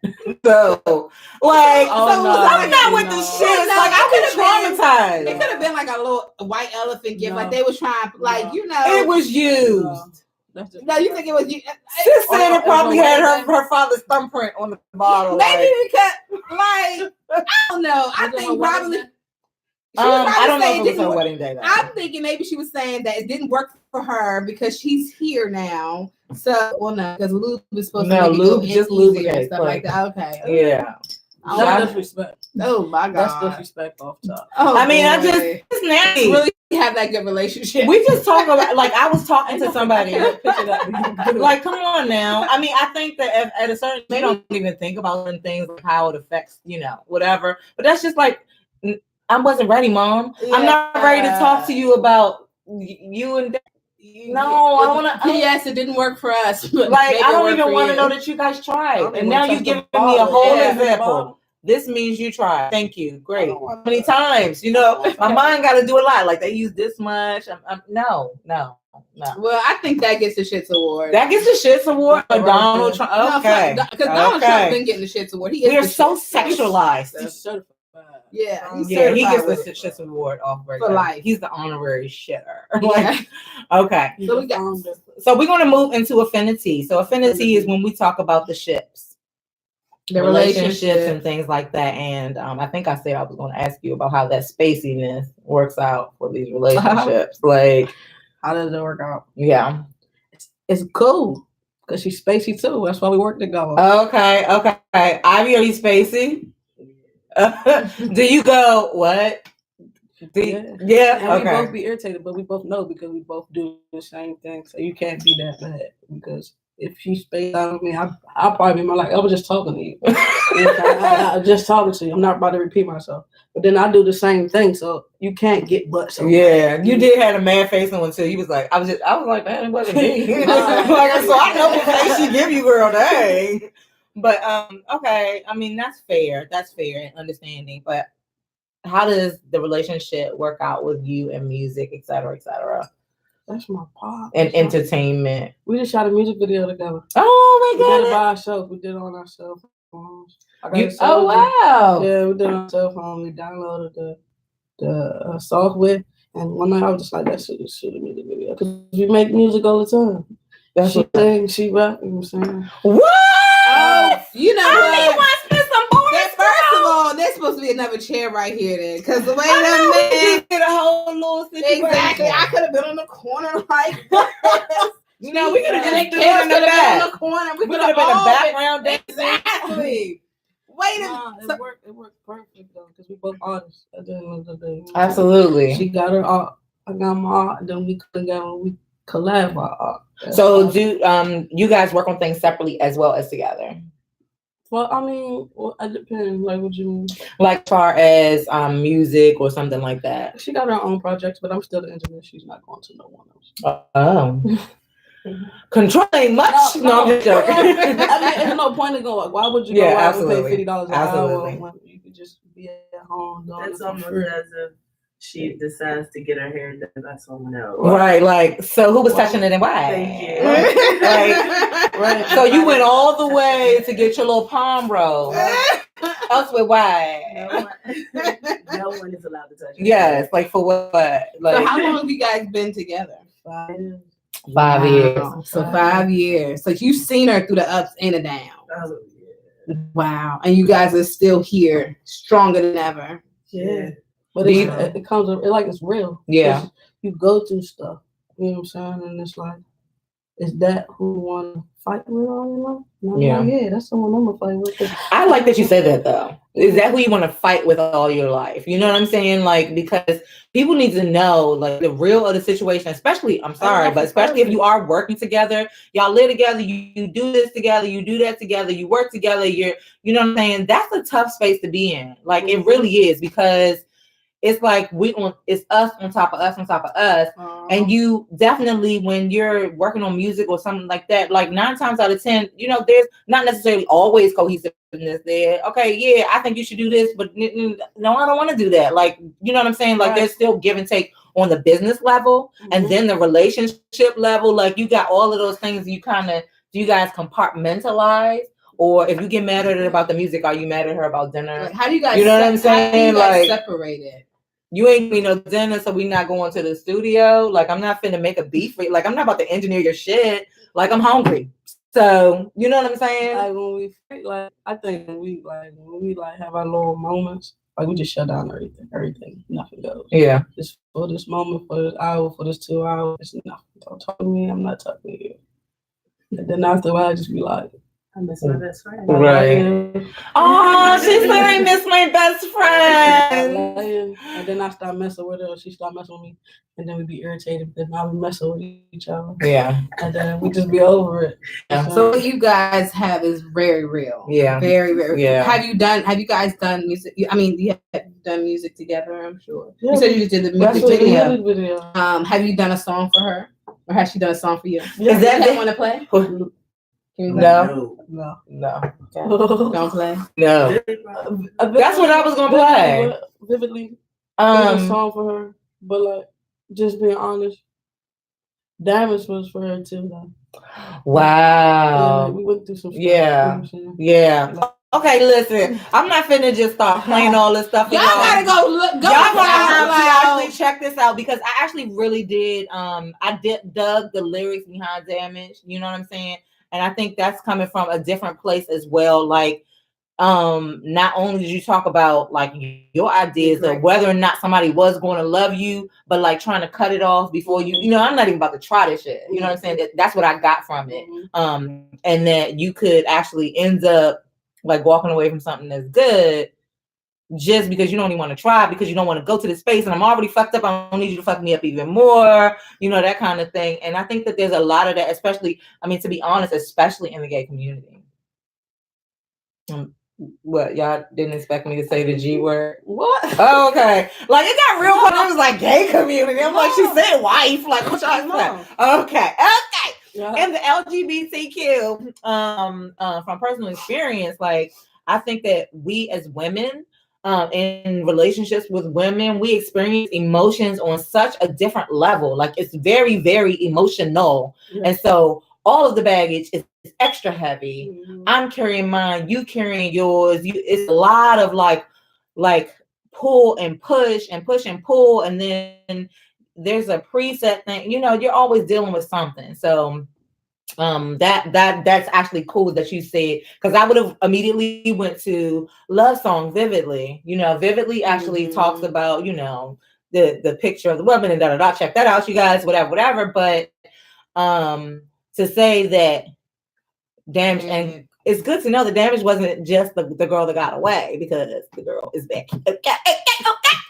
So, like, I'm not with the shit. Like, I was traumatized. It could have been like a little white elephant gift. Like, they was trying, it was used. No, you think it was you? Sis said it probably had her father's thumbprint on the bottle. Maybe because, I don't know. I think probably. I don't know if it was her wedding day. I'm thinking maybe she was saying that it didn't work for her because she's here now. So, no, because lube is supposed to lube just lubricate and stuff like that. Okay. Yeah. That's disrespect. Oh my God. That's disrespect off top. Oh, I mean, it's nasty. Really have that good relationship. We just talk about, like, I was talking to somebody. Like, come on now. I mean, I think that at a certain, they don't even think about certain things, like how it affects, you know, whatever. But that's just like, I wasn't ready, Mom. Yeah. I'm not ready to talk to you about you and. No, I don't want to. Yes, it didn't work for us. Like, I don't even want to know that you guys tried. And now you're giving me a whole example. This means you tried. Thank you. Great. How many times? You know, my mind got to do a lot. Like, they use this much. No. Well, I think that gets the Shits Award. That gets the Shits Award for Donald Trump. Okay. Because Donald Trump been getting the Shits Award. We are so sexualized. He's certified. Yeah, he gets the Shits Award off for life. He's the honorary shitter. Like, okay. So we're gonna move into affinity. So affinity is when we talk about the ships, the relationships and things like that. And I think I said I was gonna ask you about how that spaciness works out for these relationships. Like, how does it work out? Yeah, it's cool because she's spacey too. That's why we work together. Okay. Ivy, are you spacey? Do you go what? Yeah. And we both be irritated, but we both know because we both do the same thing. So you can't be that bad because if she spaced out on me, I'll probably be like, I was just talking to you. I was just talking to you. I'm not about to repeat myself. But then I do the same thing, so you can't get butt. So yeah, you did have a mad face on until he was like, I was like, man, it wasn't me. Like, so I know what face she give you, girl. Dang. But okay, I mean that's fair and understanding. But how does the relationship work out with you and music, et cetera, et cetera? That's my part. And entertainment. We just shot a music video together. Oh my god! We did it by ourselves. We did it on our cell phones. Oh wow! Yeah, we did it on our cell phone. We downloaded the software, and one night I was just like, let's shoot a music video because we make music all the time. She sings, she rap. You know what I'm saying? What? Oh, you know what? First of all, there's supposed to be another chair right here then, because the way that man did a whole little situation. Exactly, I could have been on the corner like you know, we could have just been in the back. On the corner. We could have been a background dancer. Exactly. Wait a minute. It worked perfect though, because we both artists at the end of the day. Absolutely. She got her art, I got my art, and then we collab our art. So do you guys work on things separately as well as together? Well, I mean, it depends. Like, what you mean? Like, as far as music or something like that. She got her own projects, but I'm still the engineer. She's not going to no one else. Oh. Controlling much? No, I'm just joking. I mean, there's no point in going. Why would you go out and pay $50 an hour when you could just be at home doing That's almost as if she decides to get her hair done by someone else. Right, like, so who was touching it and why? Thank you. Right. So you went all the way to get your little palm roll. Elsewhere, why? No one is allowed to touch it. Yes, like for what? Like, so how long have you guys been together? 5 years. 5 years. So 5 years. So you've seen her through the ups and the downs. Oh, yeah. Wow. And you guys are still here, stronger than ever. Yeah. But it comes up, it's real. Yeah. You go through stuff. You know what I'm saying? And it's like, is that who you want to fight with all your life? No, yeah, that's someone I'm going to fight with. I like that you said that, though. Is that who you want to fight with all your life? You know what I'm saying? Like, because people need to know, like, the real of the situation, especially, I'm sorry, but especially if you are working together, y'all live together, you do this together, you do that together, you work together, you know what I'm saying? That's a tough space to be in. Like, it really is, because it's like it's us on top of us on top of us. And you definitely, when you're working on music or something like that, like 9 times out of 10, you know, there's not necessarily always cohesiveness there. Okay, yeah, I think you should do this, but no, I don't want to do that. Like, you know what I'm saying? Like, there's still give and take on the business level, and then the relationship level. Like, you got all of those things. Do you guys compartmentalize? Or if you get mad at her about the music, are you mad at her about dinner? Like, how do you guys? You know what I'm saying? Like, separate it. You ain't me no dinner, so we not going to the studio. Like, I'm not finna make a beef. Like, I'm not about to engineer your shit. Like, I'm hungry. So, you know what I'm saying? Like, when we I think when we have our little moments, like, we just shut down everything. Nothing goes. Yeah. Just for this moment, for this hour, for this 2 hours, it's nothing. Don't talk to me. I'm not talking to you. And then after a while, I just be like, I miss my best friend. Right. Oh, she's like, I miss my best friend. And then I start messing with her, she start messing with me, and then we be irritated because now we messing with each other. Yeah. And then we just be over it. Yeah. So what you guys have is very real. Yeah. Very, very Yeah. Have you guys done music? I mean, you have done music together, I'm sure. Yeah, You said you just did the music video. Have you done a song for her? Or has she done a song for you? Yeah. Is that want to play? No. Don't play. No. That's what I was gonna play. Vividly. A song for her, but like, just being honest, Damage was for her too, though. Wow. Yeah, we went through some stuff. Yeah. Yeah. Okay, listen. I'm not finna just start playing all this stuff. Y'all gotta go look. Y'all gotta actually check this out because I actually really did. I dug the lyrics behind Damage. You know what I'm saying? And I think that's coming from a different place as well. Like, not only did you talk about like your ideas of whether or not somebody was going to love you, but like trying to cut it off before you I'm not even about to try this shit. You know what I'm saying? That's what I got from it. And that you could actually end up like walking away from something that's good just because you don't even want to try, because you don't want to go to the space and I'm already fucked up. I don't need you to fuck me up even more, that kind of thing. And I think that there's a lot of that, especially, I mean, to be honest, especially in the gay community. What, y'all didn't expect me to say the G word? What? Oh, okay. Like, it got real fun. I was like, gay community. I'm like, she said wife. Like, what y'all saying? Okay. Yeah. And the LGBTQ, from personal experience, like, I think that we as women, in relationships with women, we experience emotions on such a different level. Like, it's very, very emotional. Yeah. And so all of the baggage is extra heavy. I'm carrying mine, you carrying yours. It's a lot of like pull and push and push and pull. And then there's a preset thing, you're always dealing with something. So that's actually cool that you said, because I would have immediately went to Love Song Vividly. Vividly actually talks about, the picture of the woman and da-da-da. Check that out, you guys, whatever. But to say that Damage, and it's good to know that Damage wasn't just the girl that got away, because the girl is back. Okay.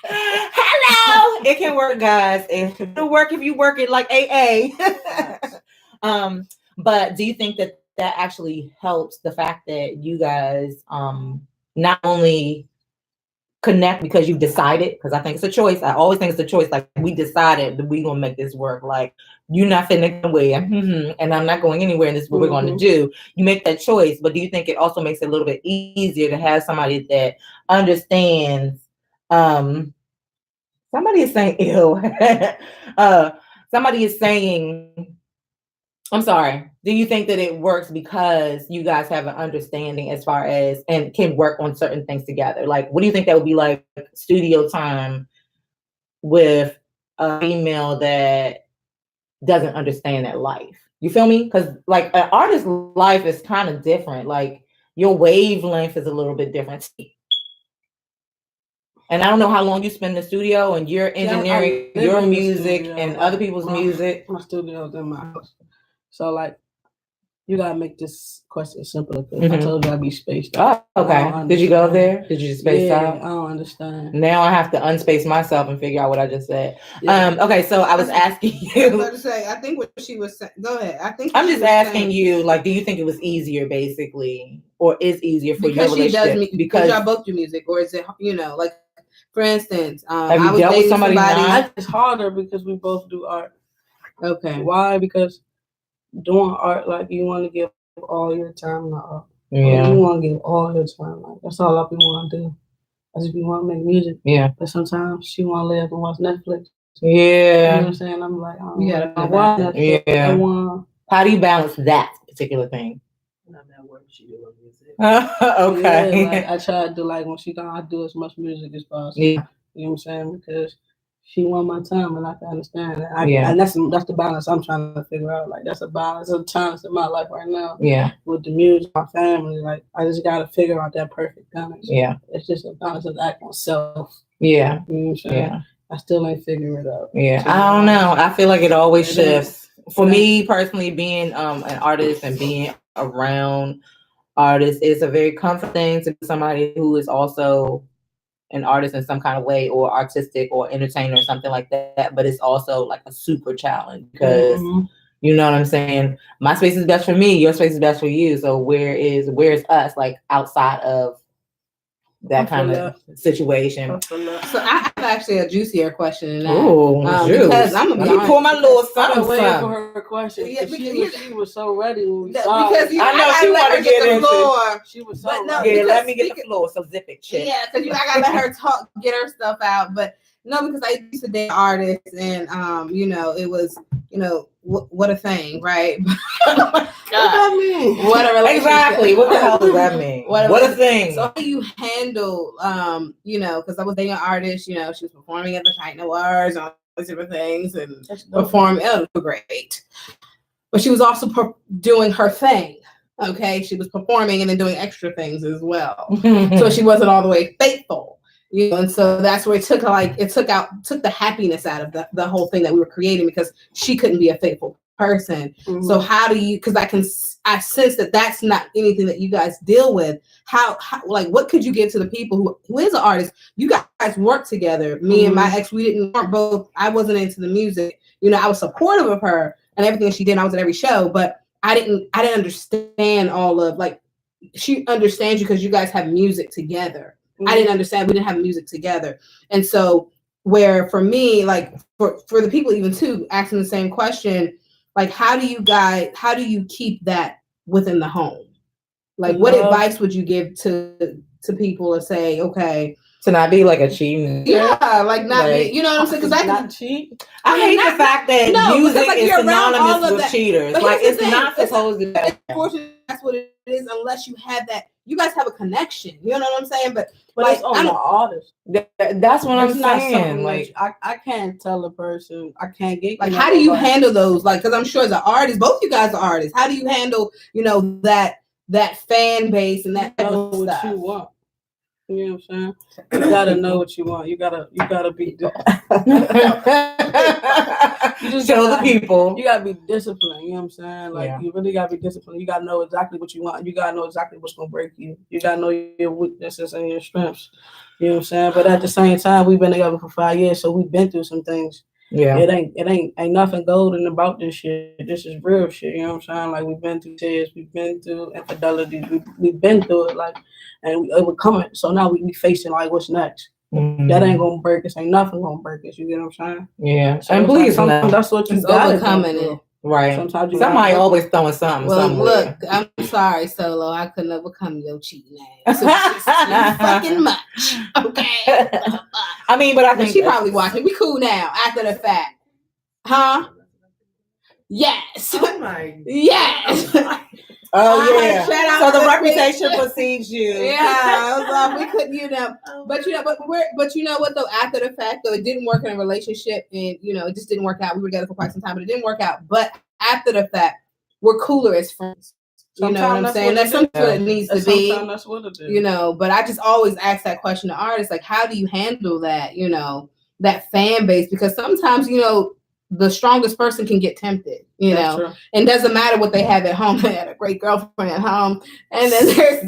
Hello. It can work, guys. It'll work if you work it like AA. But do you think that actually helps, the fact that you guys not only connect because you've decided, because I think it's a choice. I always think it's a choice. Like, we decided that we're gonna make this work. Like, you're not finna go away, and I'm not going anywhere, and this is what we're gonna do. You make that choice, but do you think it also makes it a little bit easier to have somebody that understands? Somebody is saying ill. Somebody is saying, I'm sorry. Do you think that it works because you guys have an understanding as far as, and can work on certain things together? Like, what do you think that would be like studio time with a female that doesn't understand that life? You feel me? Because like an artist's life is kind of different. Like, your wavelength is a little bit different. And I don't know how long you spend in the studio, and you're engineering your music and other people's music. My studio's in my house. So like, you gotta make this question simpler, because I told you I'd be spaced out. Oh, okay. Did you go there? Did you just space out? I don't understand. Now I have to unspace myself and figure out what I just said. Yeah. Okay, so I was asking you. I was about to say, I think what she was saying. Go ahead. I'm just asking you, like, do you think it was easier, basically, or is easier for your relationship? Because y'all both do music, or is it, like, for instance, have you dealt with somebody? It's harder because we both do art. Okay. Why? Because doing art, like, you want to give all your time to art. Yeah. You want to give all your time. Like, that's all I want to do. I just want to make music. Yeah. But sometimes she want to lay up and watch Netflix. Yeah. You know what I'm saying? I'm like, watch Netflix. Yeah. How do you balance that particular thing? I'm at work, she do her music. Okay. Yeah, like, I try to do, like, when she gone, I do as much music as possible. Yeah. You know what I'm saying? Because she want my time, and I can understand that. And that's the balance I'm trying to figure out. Like, that's a balance of times in my life right now. Yeah. With the music, my family, like, I just gotta figure out that perfect balance. Yeah. It's just a balance of act myself. Yeah. You know what I'm saying? Yeah. I still ain't figure it out. Yeah. I don't know. I feel like it always shifts. For me personally, being an artist and being around artist. It's a very comfort thing to be somebody who is also an artist in some kind of way, or artistic or entertainer or something like that. But it's also like a super challenge because you know what I'm saying? My space is best for me, your space is best for you. So where's us like outside of that kind of situation? So I have actually a juicier question than that. Oh, because I'm gonna be pour my little I'm waiting something. for her question. Yeah, She was so ready when we because started. I know she wanted to get the floor. She was But so no, ready. Yeah, let me get the floor. So zip it, chick. Yeah, because I gotta let her talk, get her stuff out. But no, because I used to date artists, and you know, it was, you know, what a thing, right? Oh my God. What that mean? What a relationship. Exactly. What the hell does that mean? What a thing. So how do you handle, you know, because I was dating an artist, you know, she was performing at the Titan Awards and all these different things, and performing. It was great, but she was also doing her thing. Okay, she was performing and then doing extra things as well. So she wasn't all the way faithful, you know. And so that's where it took the happiness out of the whole thing that we were creating, because she couldn't be a faithful person. So how do you? Because I sense that that's not anything that you guys deal with. How like what could you give to the people who is an artist? You guys work together. Me and my ex, weren't both. I wasn't into the music. You know, I was supportive of her and everything she did. I was at every show, but I didn't understand all of, like, she understands you because you guys have music together. I didn't understand. We didn't have music together. And so where for me, like for the people even too, asking the same question, like, how do you keep that within the home? Like, what advice would you give to people to say, okay, to not be like a cheating? Yeah, like not be, you know what I'm saying? Because I not cheat. I hate the fact that music is synonymous with cheaters. Like, it's not supposed to be. Unfortunately, that's what it is, unless you have that. You guys have a connection. You know what I'm saying? But like, it's on the artist. That's what I'm saying. Like, I can't tell a person. I can't get. Like, how do you handle those? Like, because I'm sure as an artist, both you guys are artists. How do you handle, you know, that fan base and that know what stuff? You want. You know what I'm saying? You gotta know what you want. You gotta be. You just show the people. You gotta be disciplined. You know what I'm saying? Like, you really gotta be disciplined. You gotta know exactly what you want. You gotta know exactly what's gonna break you. You gotta know your weaknesses and your strengths. You know what I'm saying? But at the same time, we've been together for 5 years, so we've been through some things. Yeah, it ain't nothing golden about this shit. This is real shit. You know what I'm saying? Like, we've been through tears, we've been through infidelities, we've been through it. Like, and we overcome it. So now we facing like, what's next? That ain't gonna break us. Ain't nothing gonna break us. You get what I'm saying? Yeah. So and please, sometimes that's what you got overcoming it. Right. Sometimes somebody always throwing something. Well, somewhere. Look, I'm sorry, Solo. I couldn't overcome your cheating ass. It's just too fucking much. Okay. I mean, but I think she probably watching. We cool now after the fact. Huh? Yes. Oh my. Yes. Oh yeah. So the reputation thing. precedes you. Yeah. We couldn't, you know. But you know, but you know what though? After the fact though, it didn't work in a relationship, and you know, it just didn't work out. We were together for quite some time, but it didn't work out. But after the fact, we're cooler as friends. You know what I'm saying? That's something that needs to be. That's what it is. You know, but I just always ask that question to artists, like, how do you handle that? You know, that fan base, because sometimes, you know, the strongest person can get tempted, you know, true. And doesn't matter what they have at home. They had a great girlfriend at home, and then there's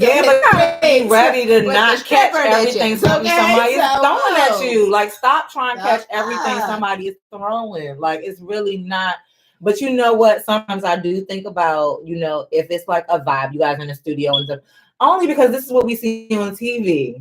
ready to not catch everything somebody is throwing at you. Like, stop trying to catch everything somebody is throwing. Like, it's really not. But you know what? Sometimes I do think about, you know, if it's like a vibe, you guys in the studio and stuff, only because this is what we see on TV.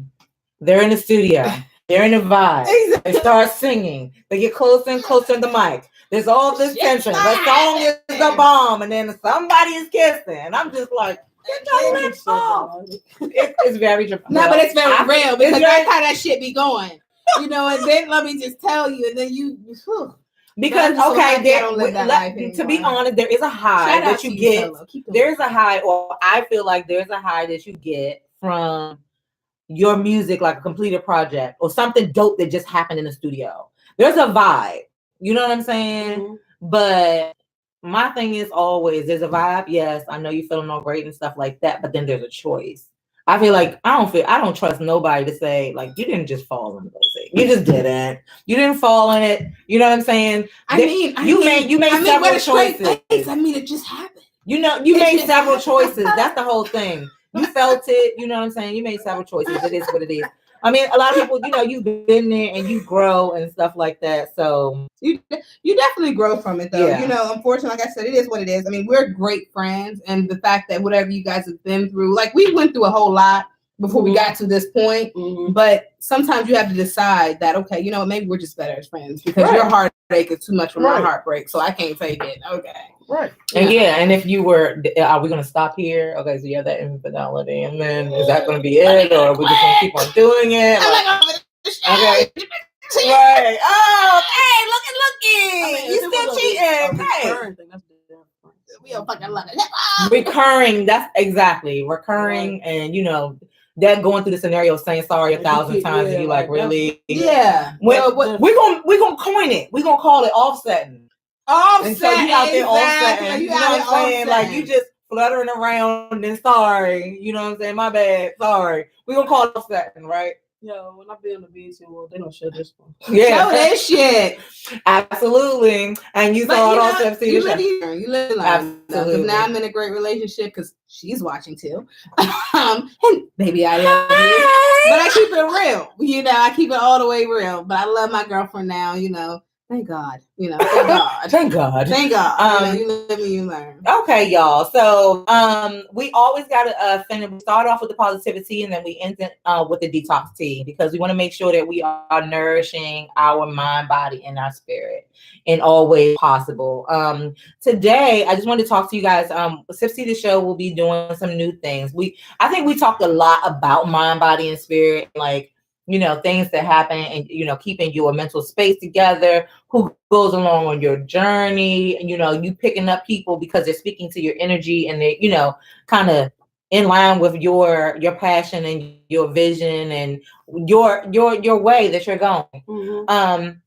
They're in the studio. They're in a vibe. Exactly. They start singing. They get closer and closer to the mic. There's all this tension. The song is the bomb, and then somebody is kissing. And I'm just like, get your lips off. It's very dramatic. No, but it's very real, because that's how that shit be going. You know, and then let me just tell you, and then you. Because to be honest, there is a high that you get. There's a high, or I feel like there's a high that you get from your music, like a completed project or something dope that just happened in the studio. There's a vibe, you know what I'm saying? Mm-hmm. But my thing is always, there's a vibe. Yes, I know you're feeling all great and stuff like that, but then there's a choice. I feel like I don't trust nobody to say, like, you didn't just fall in the music. You just didn't. You didn't fall in it. You know what I'm saying? You made several choices. I mean, it just happened. You know, you made several choices. That's the whole thing. You felt it. You know what I'm saying? You made several choices. It is what it is. I mean, a lot of people, you know, you've been there and you grow and stuff like that. So you definitely grow from it, though. Yeah. You know, unfortunately, like I said, it is what it is. I mean, we're great friends, and the fact that whatever you guys have been through, like we went through a whole lot before we got to this point. But sometimes you have to decide that, okay, you know what, maybe we're just better as friends because your heartache is too much for my heartbreak, so I can't take it. Okay. Right. And and if you were, are we going to stop here? Okay, so you have that infidelity, and then is that going to be it, or are we just going to keep on doing it? Okay. Right. Oh, hey, looky. You still cheating. Hey. We don't fucking love it. Recurring. That's exactly recurring, and you know that going through the scenario, saying sorry 1,000 times, and you like really? Yeah. Well, we're gonna coin it. We're gonna call it offsetting. And so you out there offsetting. You know what I'm saying? Like you just fluttering around and sorry. You know what I'm saying? My bad. Sorry. We're gonna call it offsetting, right? Yo, when I be on the beach, well, they don't show this one. Yeah. Show that shit. Absolutely. And you saw it also. You live in life. Absolutely. Now I'm in a great relationship because she's watching too. And baby, I love you. But I keep it real. You know, I keep it all the way real. But I love my girlfriend now, you know. Thank God. You know, thank God. Thank God. Thank God. You live and you learn. Okay, y'all. So we always gotta finish. We start off with the positivity and then we end it with the detox tea because we want to make sure that we are nourishing our mind, body, and our spirit in all ways possible. Today I just wanted to talk to you guys. Sipsy the show will be doing some new things. I think we talked a lot about mind, body, and spirit, like, you know, things that happen and, you know, keeping your mental space together, who goes along on your journey, and, you know, you picking up people because they're speaking to your energy and they, you know, kind of in line with your passion and your vision and your way that you're going.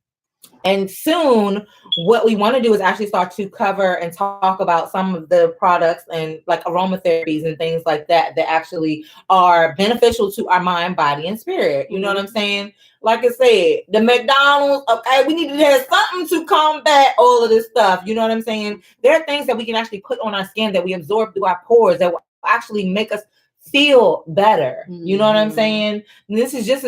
And soon what we want to do is actually start to cover and talk about some of the products and like aromatherapies and things like that that actually are beneficial to our mind, body, and spirit. You know what I'm saying? Like I said, the McDonald's, okay, we need to have something to combat all of this stuff. You know what I'm saying? There are things that we can actually put on our skin that we absorb through our pores that will actually make us feel better. You know what I'm saying? And this is just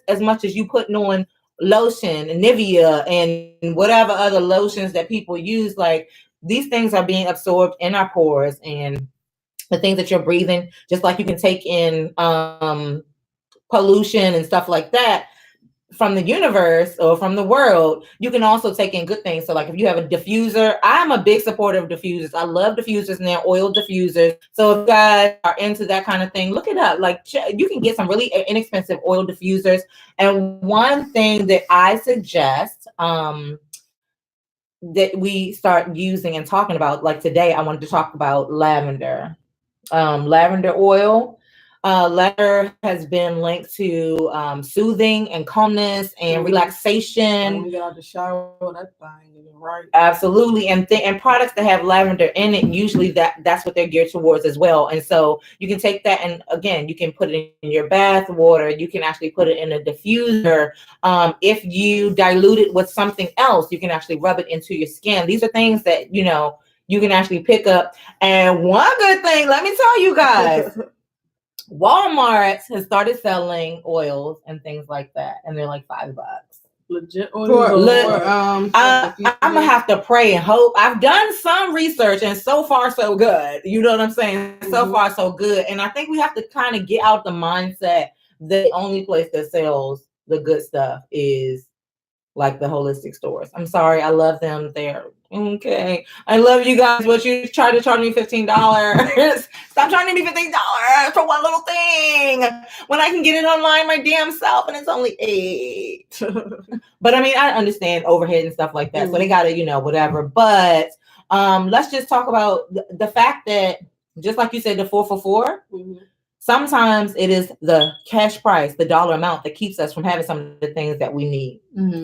as much as you putting on lotion and Nivea and whatever other lotions that people use. Like, these things are being absorbed in our pores, and the things that you're breathing, just like you can take in pollution and stuff like that from the universe or from the world, you can also take in good things. So like if you have a diffuser, I'm a big supporter of diffusers. I love diffusers and they're oil diffusers. So if you guys are into that kind of thing, look it up. Like you can get some really inexpensive oil diffusers. And one thing that I suggest that we start using and talking about, like today, I wanted to talk about lavender. Lavender oil. Lavender has been linked to soothing and calmness and relaxation. When you get out the shower, that thing is right. Absolutely, and products that have lavender in it, usually that's what they're geared towards as well. And so you can take that, and again, you can put it in your bath water. You can actually put it in a diffuser. If you dilute it with something else, you can actually rub it into your skin. These are things that you can actually pick up. And one good thing, let me tell you guys. Walmart has started selling oils and things like that, and they're like $5. Legit oils. I'm gonna have to pray and hope. I've done some research, and so far so good. You know what I'm saying? So far so good. And I think we have to kind of get out the mindset that the only place that sells the good stuff is like the holistic stores. I'm sorry, I love them. They're okay. I love you guys, but you try to charge me $15. Stop charging me $15 for one little thing when I can get it online my damn self and it's only $8. But I mean, I understand overhead and stuff like that. So they gotta, whatever. But let's just talk about the fact that, just like you said, the 4 for $4. Sometimes it is the cash price, the dollar amount that keeps us from having some of the things that we need.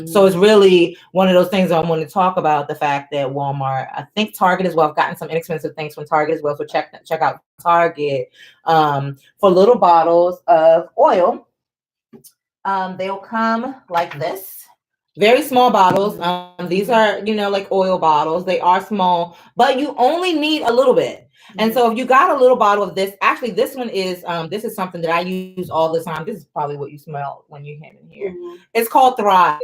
So it's really one of those things I want to talk about, the fact that Walmart, I think Target as well, I've gotten some inexpensive things from Target as well. So check out Target for little bottles of oil. They'll come like this. Very small bottles. These are, like oil bottles. They are small, but you only need a little bit. And so if you got a little bottle of this, actually this one is, this is something that I use all the time. This is probably what you smelled when you came in here. It's called Thrive.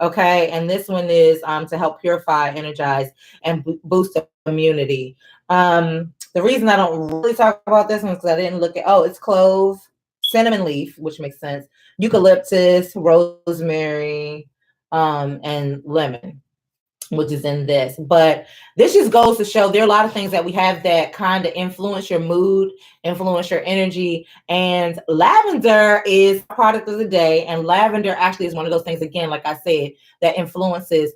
Okay. And this one is to help purify, energize, and boost immunity. The reason I don't really talk about this one is because I didn't look at, it's clove, cinnamon leaf, which makes sense, eucalyptus, rosemary, and lemon, which is in this. But this just goes to show there are a lot of things that we have that kind of influence your mood, influence your energy. And lavender is a product of the day. And lavender actually is one of those things, again, like I said, that influences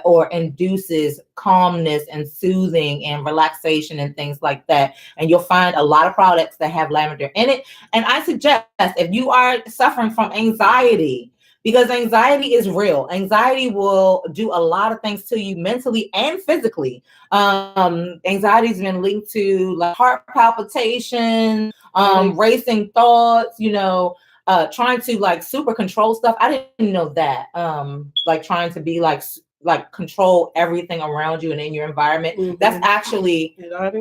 or induces calmness and soothing and relaxation and things like that. And you'll find a lot of products that have lavender in it. And I suggest if you are suffering from anxiety, because anxiety is real. Anxiety will do a lot of things to you mentally and physically. Anxiety's been linked to like heart palpitation, racing thoughts, trying to like super control stuff. I didn't know that. Like trying to be like control everything around you and in your environment. That's actually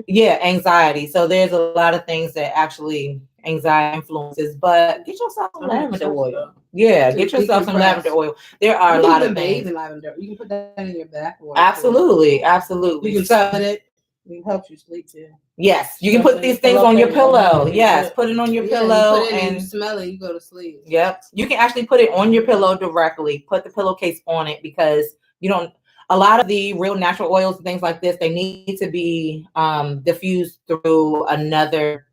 anxiety. So there's a lot of things that actually anxiety influences, but get yourself some lavender oil. Yeah, get yourself some lavender oil. There are a lot of things. In lavender. You can put that in your bath oil. Absolutely. You can set it. It helps you sleep too. Yes, you can put these things on your pillow. Yes, put it on your pillow and you smell it. You go to sleep. Yep, you can actually put it on your pillow directly. Put the pillowcase on it because a lot of the real natural oils and things like this, they need to be diffused through another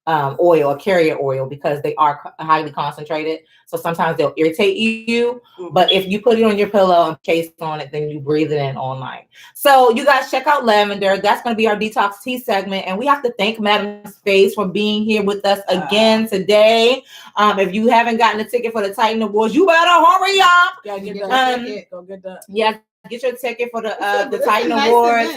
oil, a carrier oil, because they are highly concentrated. So sometimes they'll irritate you. But if you put it on your pillow and case on it, then you breathe it in all night. So you guys check out lavender. That's going to be our detox tea segment. And we have to thank MadameSpace for being here with us again today. If you haven't gotten a ticket for the Titan Awards, you better hurry up. Gotta get that ticket. Go get that. Yeah. Get your ticket for the Titan Awards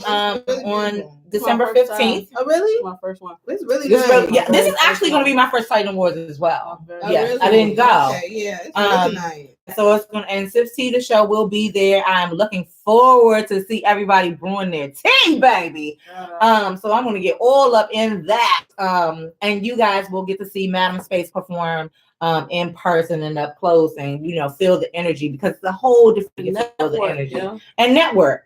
on December 15th. Oh, really? My first one. It's really nice. This is actually going to be my first Titan Awards as well. Really? I didn't go. Okay, yeah, it's really nice. So it's going to, and Sip Tea, the show will be there. I'm looking forward to see everybody brewing their tea, baby. So I'm going to get all up in that. And you guys will get to see MadameSpace perform in person and up close, and feel the energy, because the whole different feel the energy and network.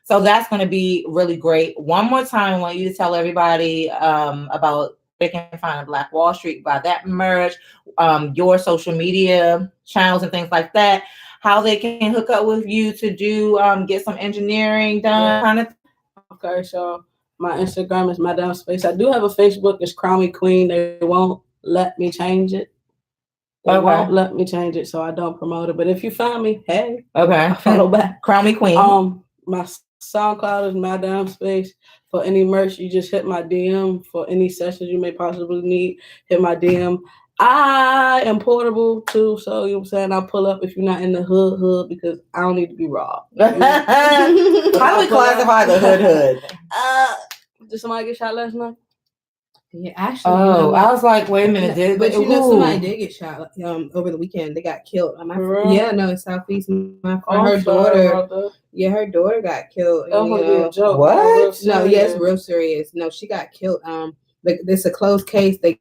So that's going to be really great. One more time, I want you to tell everybody about where they can find Black Wall Street, buy that merch, your social media channels and things like that, how they can hook up with you to do get some engineering done kind of. Okay, so my Instagram is MadameSpace. I do have a Facebook. It's Crown Me Queen. They won't let me change it. They won't let me change it, so I don't promote it. But if you find me, hey, follow back. Crown Me Queen. My SoundCloud is MadameSpace. For any merch, you just hit my DM. For any sessions you may possibly need, hit my DM. I am portable too, so you know what I'm saying, I'll pull up if you're not in the hood, because I don't need to be robbed. How do we classify the hood? Did somebody get shot last night? Yeah, actually. Oh, I was like, wait a minute. But somebody did get shot over the weekend. They got killed. In Southeast. Her daughter. Yeah, her daughter got killed. A joke. What? No, it's real serious. No, she got killed. It's a closed case. The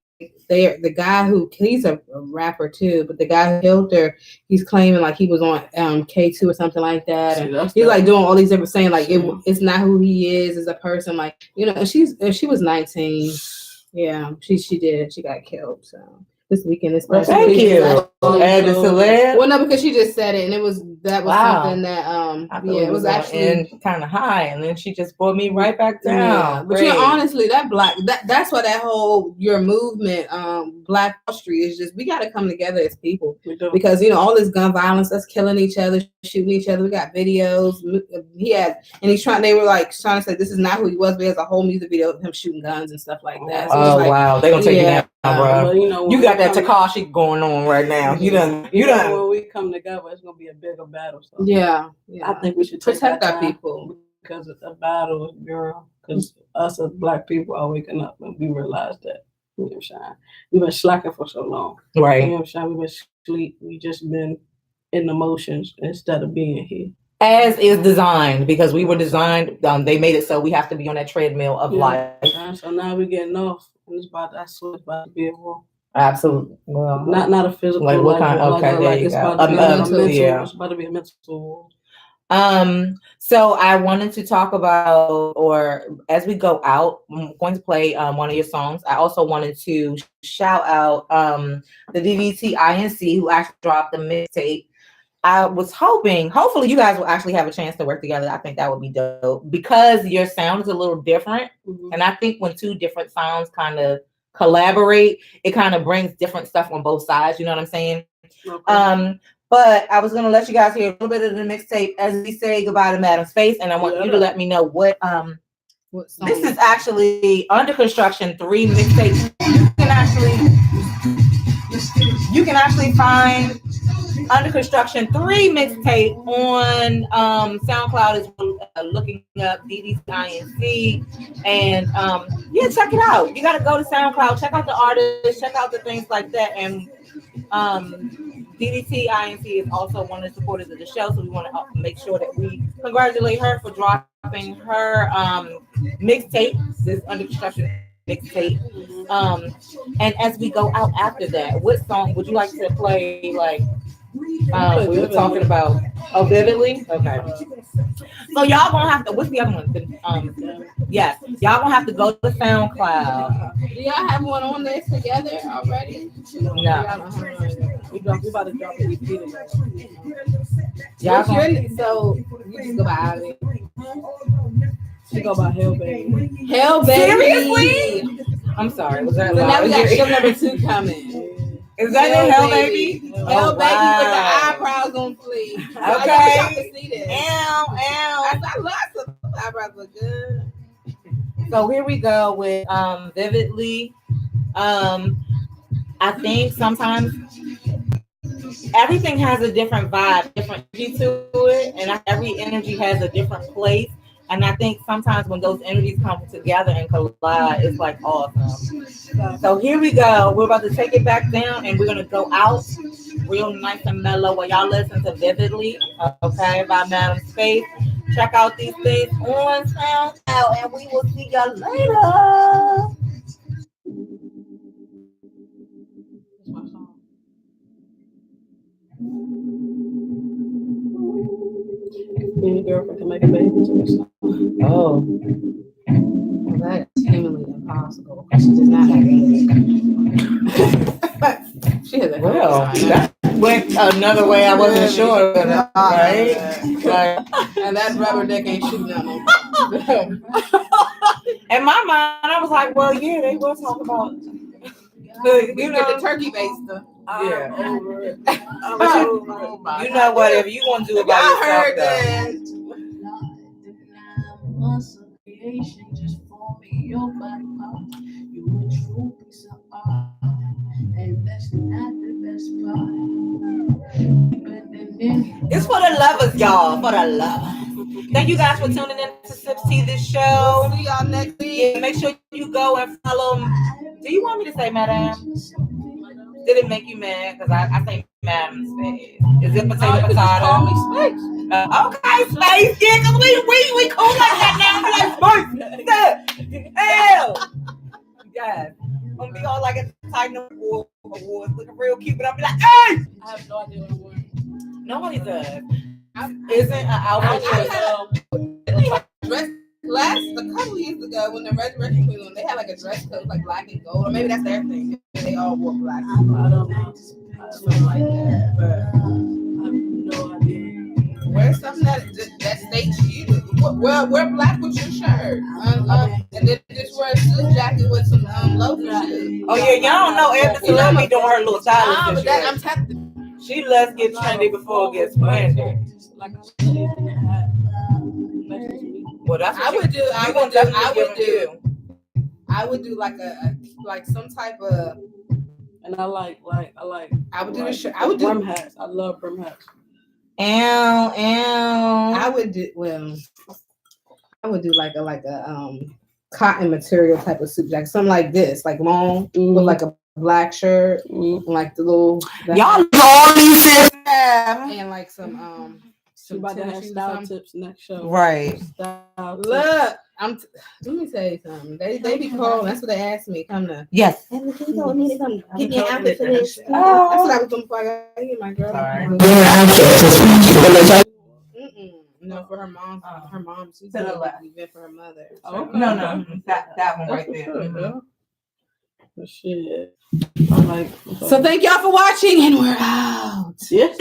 guy he's a rapper too, but the guy who killed her, he's claiming like he was on K2 or something like that, and he's like doing all these different saying like it's not who he is as a person, like she was 19. Yeah, she got killed. So this weekend is thank you. Eb Deceleb. Well, no, because she just said it, and that was something that it was actually kind of high, and then she just brought me right back down. Yeah. But honestly, that's why that whole your movement, Black Wall Street, is just, we got to come together as people, because all this gun violence, us killing each other, shooting each other. We got videos. They were like trying to say this is not who he was, but there's a whole music video of him shooting guns and stuff like that. So wow, they gonna take you down, bro. You got that Takashi going on right now. You done. When we come together, it's gonna be a bigger battle. So yeah. I think we should protect our people, because it's a battle, girl. Because us as Black people are waking up and we realize that. You know what I'm saying? We've been slacking for so long. Right. You know what I'm saying? We've been sleep. We just been in the motions instead of being here. As is designed, because we were designed, they made it so we have to be on that treadmill of life. So now we're getting off. And it's about to be a war. Absolutely. Well, not a physical. Like what kind? Okay, there you go. It's about to be a mental war. So I wanted to talk about, or as we go out, I'm going to play one of your songs. I also wanted to shout out the DVTINC who actually dropped the mixtape. I was hopefully you guys will actually have a chance to work together. I think that would be dope because your sound is a little different. Mm-hmm. And I think when two different sounds kind of collaborate, it kind of brings different stuff on both sides. You know what I'm saying? Okay. But I was going to let you guys hear a little bit of the mixtape as we say goodbye to MadameSpace. And I want you to let me know what this is actually Under Construction 3 mixtape. You can actually find Under Construction 3 mixtape on SoundCloud is looking up DVTINC and check it out. You got to go to SoundCloud, check out the artists, check out the things like that. And DVTINC is also one of the supporters of the show, so we want to make sure that we congratulate her for dropping her mixtape, this Under Construction mixtape. And as we go out after that, what song would you like to play? Like we were talking about, Vividly. Okay. So y'all gonna have to. What's the other one? Yes, y'all gonna have to go to SoundCloud. Do y'all have one on there together already? No. We about to drop it. So you just go by Ivy. She go by Hell Baby. Hell Baby. Seriously? I'm sorry. Was that so now we got show number 2 coming. Is that it, Hell Baby? Hell Baby with the eyebrows on fleek. Okay. I can see this. I love some eyebrows look good. So here we go with Vividly. I think sometimes everything has a different vibe, different energy to it, and every energy has a different place. And I think sometimes when those energies come together and collide, it's like awesome. So here we go. We're about to take it back down and we're going to go out real nice and mellow while y'all listen to Vividly, okay, by MadameSpace. Check out these things on SoundCloud and we will see y'all later. Any girlfriend can make a baby to her son. Oh. Well, that's humanly impossible. She does not have it. She has a that went another way I wasn't sure. Right? And that rubber dick ain't shooting on me. In my mind, I was like, well, yeah, they will talk about you know the turkey baster. Yeah. Over it. You know what? If you want to do it by yourself, heard that. Just for me, your body part. You a true piece of art, and that's not the best part. It's for the lovers, y'all. For the love. Thank you guys for tuning in to Sip Tea this show. See y'all next week. Yeah, make sure you go and follow. Do you want me to say Madame? Did it make you mad? Because I say MadameSpace. Is it potato? Call me Space. Okay, Space. Yeah, because we cool like that now. We're like Space. Hell. Yes. I'm going to be all like a Titan Awards looking real cute, but I'll be like, hey! I have no idea what I'm wearing. Nobody does. Isn't an outfit A couple years ago when the Resurrection Queen, they had like a dress code like black and gold, or maybe that's their thing. They all wore black. I don't know. Something like that, but I have no idea. Wear something that states you. Wear black with your shirt, and then just wear a suit jacket with some loafers shoes. Oh yeah, y'all don't know Eb Deceleb be doing her little style. I'm tapping. She let's get trendy before it gets trendy. Like I said, Well, that's what I would do like some type of. And I would do the shirt. I would do brim hats. I love brim hats. I would do like a cotton material type of suit jacket, something like this, like long with like a black shirt, like the little y'all all these and like some She about to tennis have shoes or style something. tips next show. Right. Style tips. Look, let me tell you something. They be calling. That's what they asked me. Come to. Yes. And can you go with me to come get me an totally outfit for this? that Oh. That's what I was doing before I got here, my girl. Sorry. No, for her mom. Her mom. She's To the doing left. an event for her mother. Oh, okay. No, that one right That's there. what's up, Mhm. girl. But shit. I like. So thank y'all for watching, and we're out. Yes.